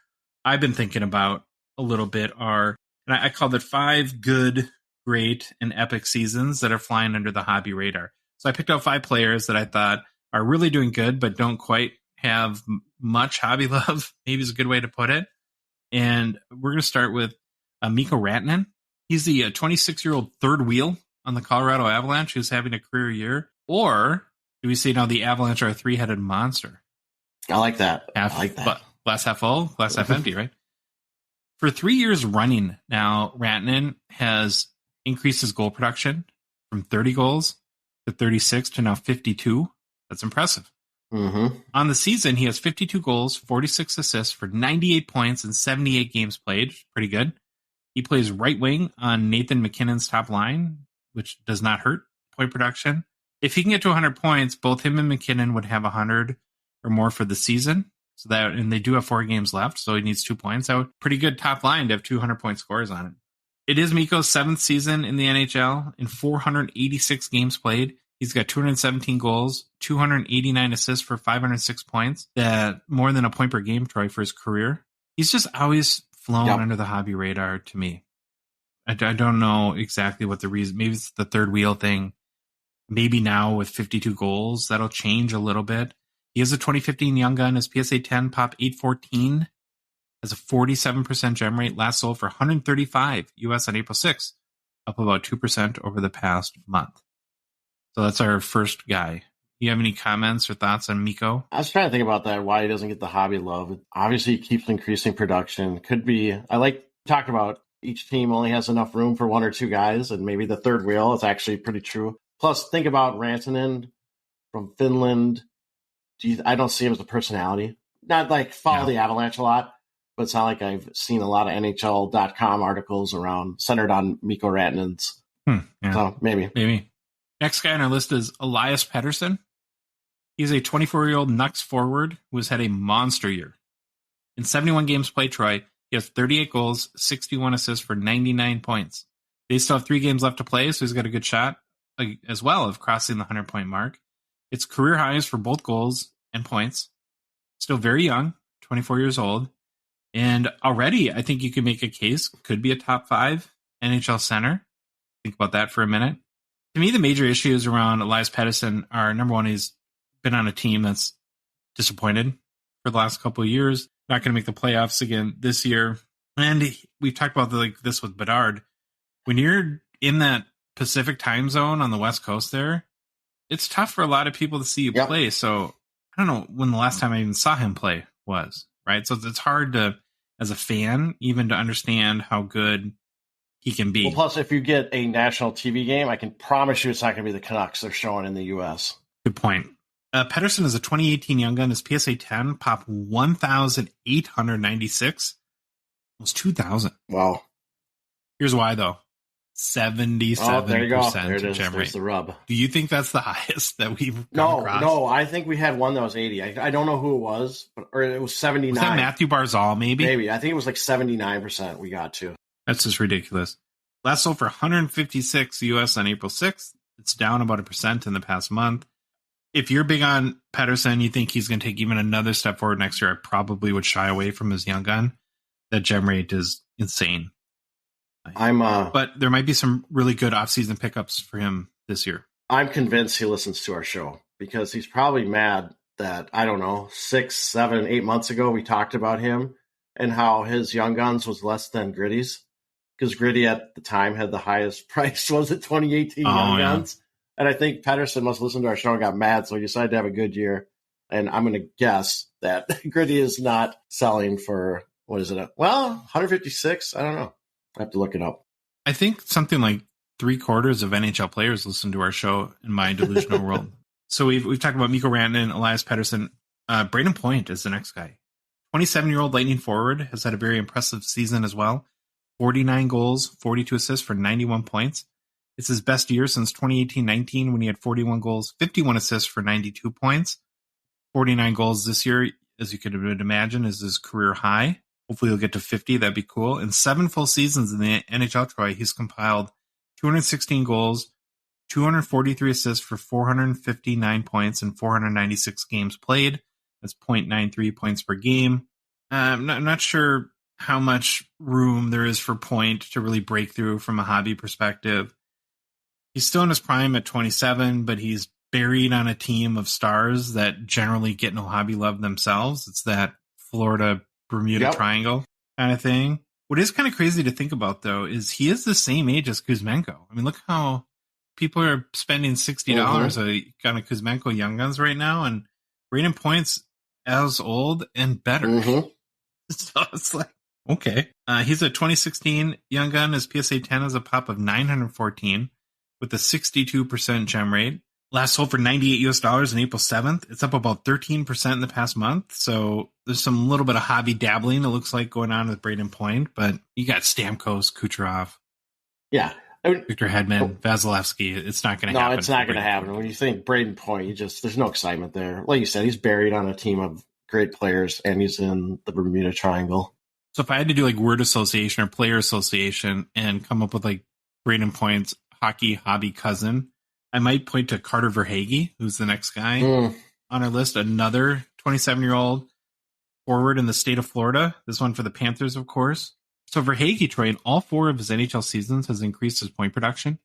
I've been thinking about a little bit are, and I called it 5 good, great, and epic seasons that are flying under the hobby radar. So I picked out 5 players that I thought are really doing good, but don't quite have much hobby love, maybe is a good way to put it. And we're going to start with Mikko Rantanen. He's the 26-year-old third wheel on the Colorado Avalanche who's having a career year. Or do we say now the Avalanche are a 3-headed monster? I like that. Glass half full, glass half empty, right? For 3 years running now, Rantanen has increased his goal production from 30 goals to 36 to now 52. That's impressive. Mm-hmm. On the season, he has 52 goals, 46 assists for 98 points in 78 games played. Pretty good. He plays right wing on Nathan McKinnon's top line, which does not hurt point production. If he can get to 100 points, both him and McKinnon would have 100 or more for the season. And they do have 4 games left, so he needs 2 points. So pretty good top line to have 200-point scores on it. It is Mikko's 7th season in the NHL. In 486 games played, he's got 217 goals, 289 assists for 506 points. That more than a point per game, Troy, for his career. He's just always flown under the hobby radar to me. I don't know exactly what the reason. Maybe it's the third wheel thing. Maybe now with 52 goals, that'll change a little bit. He has a 2015 Young Gun, his PSA 10 pop 814, has a 47% gem rate, last sold for $135 US on April 6th, up about 2% over the past month. So that's our first guy. Do you have any comments or thoughts on Mikko? I was trying to think about that, why he doesn't get the hobby love. Obviously, he keeps increasing production. Could be, talked about each team only has enough room for 1 or 2 guys, and maybe the third wheel is actually pretty true. Plus, think about Rantanen from Finland. I don't see him as a personality. Not like follow the Avalanche a lot, but it's not like I've seen a lot of NHL.com articles centered on Mikko Rantanen's. So maybe. Next guy on our list is Elias Pettersson. He's a 24-year-old Nucks forward who has had a monster year. In 71 games played, Troy, he has 38 goals, 61 assists for 99 points. They still have 3 games left to play, so he's got a good shot as well of crossing the 100-point mark. It's career highs for both goals and points. Still very young, 24 years old. And already, I think you can make a case, could be a top 5 NHL center. Think about that for a minute. To me, the major issues around Elias Pettersson are, number one, he's been on a team that's disappointed for the last couple of years. Not going to make the playoffs again this year. And we've talked about this with Bedard. When you're in that Pacific time zone on the West Coast there, it's tough for a lot of people to see you play. So I don't know when the last time I even saw him play was, right? So it's hard to, as a fan, even to understand how good he can be. Well, plus, if you get a national TV game, I can promise you it's not going to be the Canucks they're showing in the U.S. Good point. Pettersson is a 2018 Young Gun. His PSA 10 popped 1,896. Almost 2,000. Wow. Here's why, though. 77% there you go. There it is. gem There's rate. the rub. Do you think that's the highest that we've come across? No. I think we had one that was 80. I don't know who it was, or it was 79. Was that Matthew Barzal, maybe? Maybe. I think it was like 79% we got to. That's just ridiculous. Last sold for 156 US on April 6th. It's down about 1% in the past month. If you're big on Pettersson, you think he's going to take even another step forward next year, I probably would shy away from his Young Gun. That gem rate is insane. But there might be some really good offseason pickups for him this year. I'm convinced he listens to our show because he's probably mad that, I don't know, 6, 7, 8 months ago we talked about him and how his Young Guns was less than Gritty's. Because Gritty at the time had the highest price, was it 2018 Young Guns? And I think Pettersson must listen to our show and got mad, so he decided to have a good year. And I'm going to guess that Gritty is not selling for, what is it? 156? I don't know. I have to look it up. I think something like 3/4 of NHL players listen to our show in my delusional world. So we've talked about Mikko Rantanen, Elias Pettersson. Braden Point is the next guy. 27-year-old Lightning forward has had a very impressive season as well. 49 goals, 42 assists for 91 points. It's his best year since 2018-19 when he had 41 goals, 51 assists for 92 points. 49 goals this year, as you could imagine, is his career high. Hopefully he'll get to 50. That'd be cool. In 7 full seasons in the NHL, Troy, he's compiled 216 goals, 243 assists for 459 points in 496 games played. That's 0.93 points per game. I'm not sure how much room there is for Point to really break through from a hobby perspective. He's still in his prime at 27, but he's buried on a team of stars that generally get no hobby love themselves. It's that Florida Bermuda Triangle kind of thing. What is kind of crazy to think about, though, is he is the same age as Kuzmenko. I mean, look how people are spending $60 on a Kuzmenko Young Guns right now, and Braden Point's as old and better. So it's like, okay. He's a 2016 Young Gun. His PSA 10 is a pop of 914 with a 62% gem rate. Last sold for $98 on April 7th. It's up about 13% in the past month. So there's some little bit of hobby dabbling, it looks like, going on with Braden Point. But you got Stamkos, Kucherov. Yeah. Victor Hedman, Vasilevsky. It's not going to happen. No, it's not going to happen. When you think Braden Point, there's no excitement there. Like you said, he's buried on a team of great players, and he's in the Bermuda Triangle. So if I had to do like word association or player association and come up with like Braden Point's hockey hobby cousin, I might point to Carter Verhaeghe, who's the next guy on our list. Another 27-year-old forward in the state of Florida. This one for the Panthers, of course. So Verhaeghe, Troy, in all 4 of his NHL seasons has increased his point production.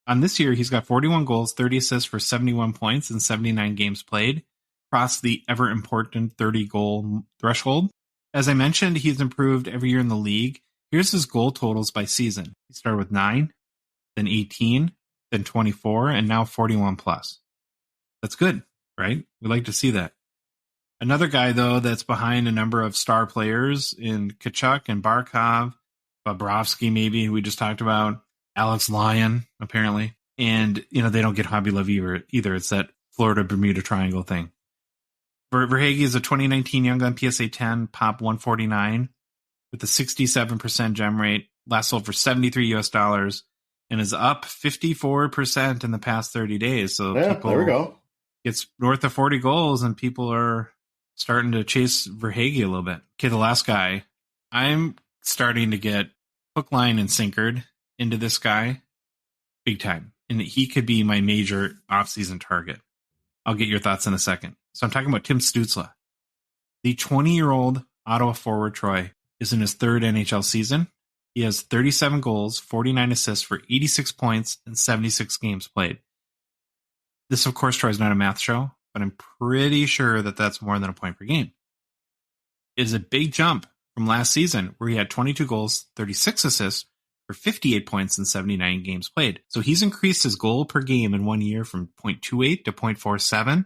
On this year, he's got 41 goals, 30 assists for 71 points in 79 games played, crossed the ever-important 30-goal threshold. As I mentioned, he's improved every year in the league. Here's his goal totals by season. He started with 9, then 18, then 24, and now 41 plus. That's good, right? We like to see that. Another guy, though, that's behind a number of star players in Tkachuk and Barkov, Bobrovsky maybe, who we just talked about, Alex Lyon, apparently. And, they don't get hobby love either. It's that Florida-Bermuda Triangle thing. Verhaeghe is a 2019 Young Gun PSA 10, pop 149, with a 67% gem rate, last sold for $73 and is up 54% in the past 30 days. So there we go. It's north of 40 goals, and people are starting to chase Verhaeghe a little bit. Okay, the last guy. I'm starting to get hook, line, and sinkered into this guy big time. And he could be my major offseason target. I'll get your thoughts in a second. So I'm talking about Tim Stützle. The 20-year-old Ottawa forward, Troy, is in his 3rd NHL season. He has 37 goals, 49 assists for 86 points in 76 games played. This, of course, Troy, is not a math show, but I'm pretty sure that that's more than a point per game. It is a big jump from last season, where he had 22 goals, 36 assists for 58 points in 79 games played. So he's increased his goal per game in 1 year from 0.28 to 0.47,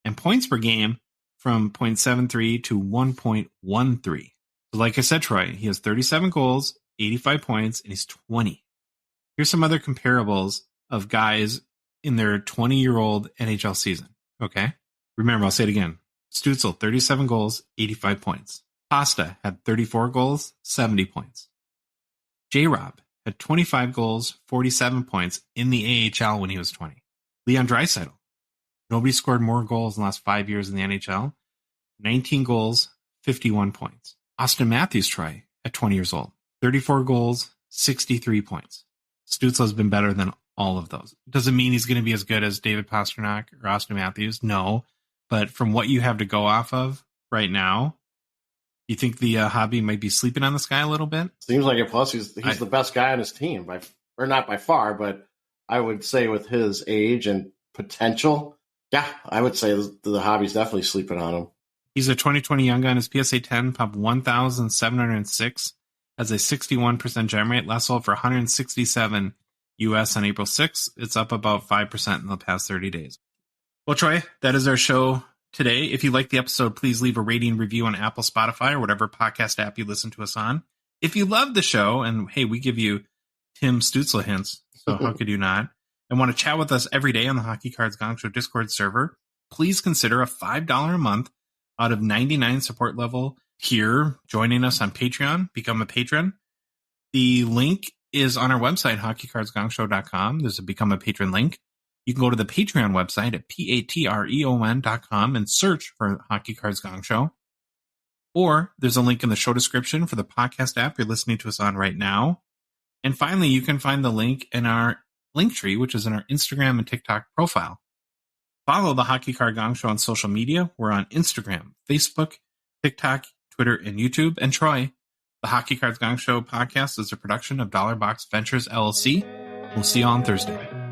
and points per game from 0.73 to 1.13. So like I said, Troy, he has 37 goals, 85 points, and he's 20. Here's some other comparables of guys in their 20-year-old NHL season. Okay? Remember, I'll say it again. Stützle, 37 goals, 85 points. Pasta had 34 goals, 70 points. J-Rob had 25 goals, 47 points in the AHL when he was 20. Leon Draisaitl. Nobody scored more goals in the last 5 years in the NHL. 19 goals, 51 points. Austin Matthews, Troy, at 20 years old. 34 goals, 63 points. Stützle has been better than all of those. Doesn't mean he's going to be as good as David Pastrnak or Austin Matthews. No. But from what you have to go off of right now, you think the hobby might be sleeping on this guy a little bit? Seems like it. Plus, he's the best guy on his team, or not by far, but I would say with his age and potential, yeah, I would say the hobby's definitely sleeping on him. He's a 2020 young gun. His PSA 10 pumped 1,706, has a 61% gem rate. Last sold for $167 US on April 6th. It's up about 5% in the past 30 days. Well, Troy, that is our show today. If you liked the episode, please leave a rating review on Apple, Spotify, or whatever podcast app you listen to us on. If you love the show, and hey, we give you Tim Stützle hints, so how could you not? And want to chat with us every day on the Hockey Cards Gongshow Discord server, please consider a $5 a month out of 99 support level here joining us on Patreon. Become a patron. The link is on our website, hockeycardsgongshow.com. There's a Become a Patron link. You can go to the Patreon website at patreon.com and search for Hockey Cards Gongshow. Or there's a link in the show description for the podcast app you're listening to us on right now. And finally, you can find the link in our link tree, which is in our Instagram and TikTok profile. Follow the Hockey Card Gongshow on social media. We're on Instagram, Facebook, TikTok, Twitter, and YouTube. And Troy, the Hockey Cards Gongshow podcast is a production of Dollar Box Ventures LLC. We'll see you on Thursday.